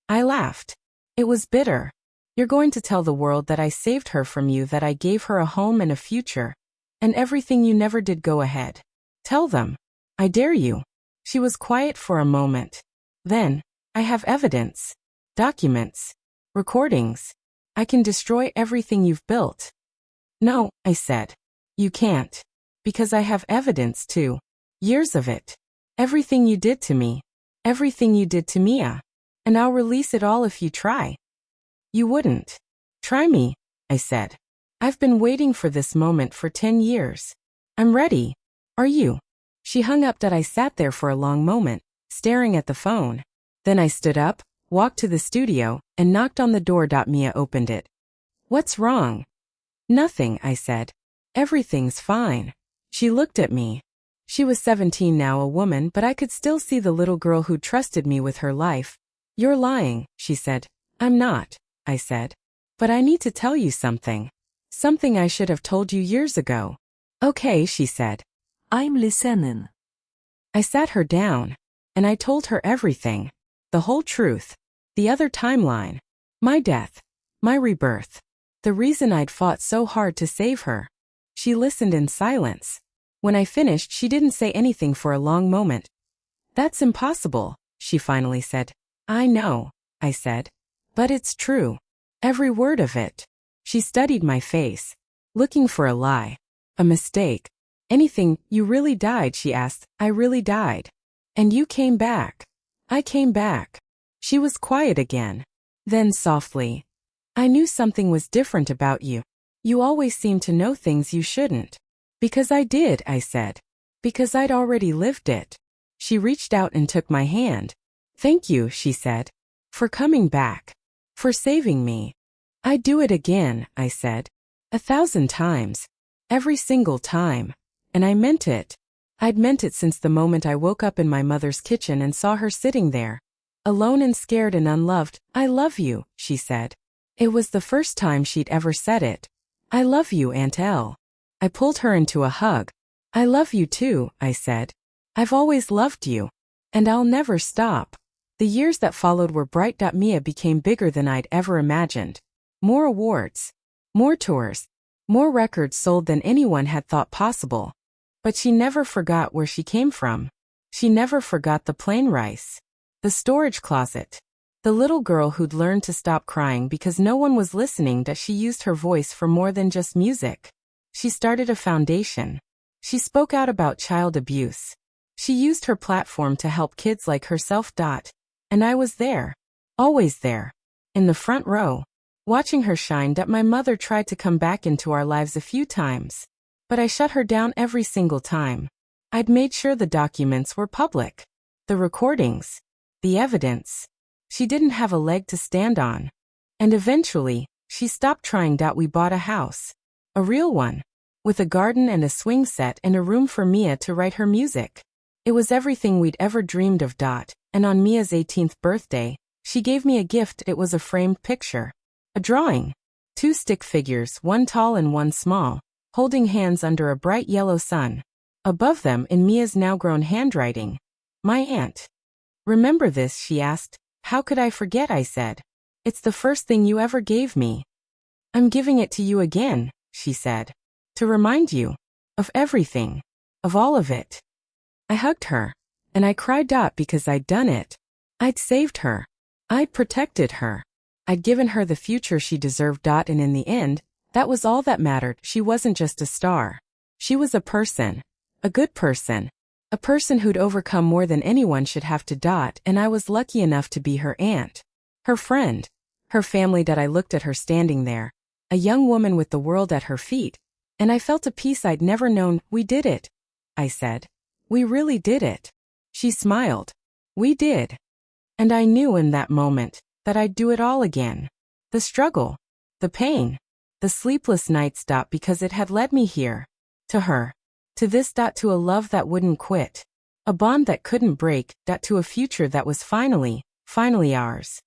I laughed. It was bitter. You're going to tell the world that I saved her from you, that I gave her a home and a future, and everything you never did. Go ahead. Tell them. I dare you. She was quiet for a moment. Then, I have evidence. Documents. Recordings. I can destroy everything you've built. No, I said. You can't. Because I have evidence too. Years of it. Everything you did to me. Everything you did to Mia. And I'll release it all if you try. You wouldn't. Try me, I said. I've been waiting for this moment for 10 years. I'm ready. Are you? She hung up. I sat there for a long moment, staring at the phone. Then I stood up, walked to the studio, and knocked on the door. Mia opened it. What's wrong? Nothing, I said. Everything's fine. She looked at me. She was 17 now, a woman, but I could still see the little girl who trusted me with her life. You're lying, she said. I'm not, I said. But I need to tell you something. Something I should have told you years ago. Okay, she said. I'm listening. I sat her down, and I told her everything. The whole truth. The other timeline. My death. My rebirth. The reason I'd fought so hard to save her. She listened in silence. When I finished, she didn't say anything for a long moment. That's impossible, she finally said. I know, I said. But it's true. Every word of it. She studied my face, looking for a lie, a mistake. Anything. You really died, she asked. I really died. And you came back. I came back. She was quiet again. Then softly. I knew something was different about you. You always seem to know things you shouldn't. Because I did, I said. Because I'd already lived it. She reached out and took my hand. Thank you, she said. For coming back. For saving me. I'd do it again, I said. 1,000 times. Every single time. And I meant it. I'd meant it since the moment I woke up in my mother's kitchen and saw her sitting there. Alone and scared and unloved. I love you, she said. It was the first time she'd ever said it. I love you, Aunt Elle. I pulled her into a hug. I love you too, I said. I've always loved you. And I'll never stop. The years that followed were bright. Mia became bigger than I'd ever imagined. More awards. More tours. More records sold than anyone had thought possible. But she never forgot where she came from. She never forgot the plain rice. The storage closet. The little girl who'd learned to stop crying because no one was listening. She used her voice for more than just music. She started a foundation. She spoke out about child abuse. She used her platform to help kids like herself. And I was there. Always there. In the front row. Watching her shine. My mother tried to come back into our lives a few times. But I shut her down every single time. I'd made sure the documents were public. The recordings. The evidence. She didn't have a leg to stand on. And eventually, she stopped trying. We bought a house. A real one. With a garden and a swing set and a room for Mia to write her music. It was everything we'd ever dreamed of. And on Mia's 18th birthday, she gave me a gift. It was a framed picture. A drawing. 2 stick figures, one tall and one small, holding hands under a bright yellow sun. Above them, in Mia's now-grown handwriting. My aunt. Remember this, she asked. How could I forget, I said. It's the first thing you ever gave me. I'm giving it to you again, she said. To remind you. Of everything. Of all of it. I hugged her. And I cried. Because I'd done it. I'd saved her. I'd protected her. I'd given her the future she deserved. And in the end, that was all that mattered. She wasn't just a star. She was a person. A good person. A person who'd overcome more than anyone should have to. And I was lucky enough to be her aunt. Her friend. Her family. I looked at her standing there. A young woman with the world at her feet. And I felt a peace I'd never known. We did it. I said. We really did it. She smiled. We did. And I knew in that moment that I'd do it all again. The struggle. The pain. The sleepless nights. Because it had led me here. To her. To this. To a love that wouldn't quit. A bond that couldn't break. To a future that was finally ours.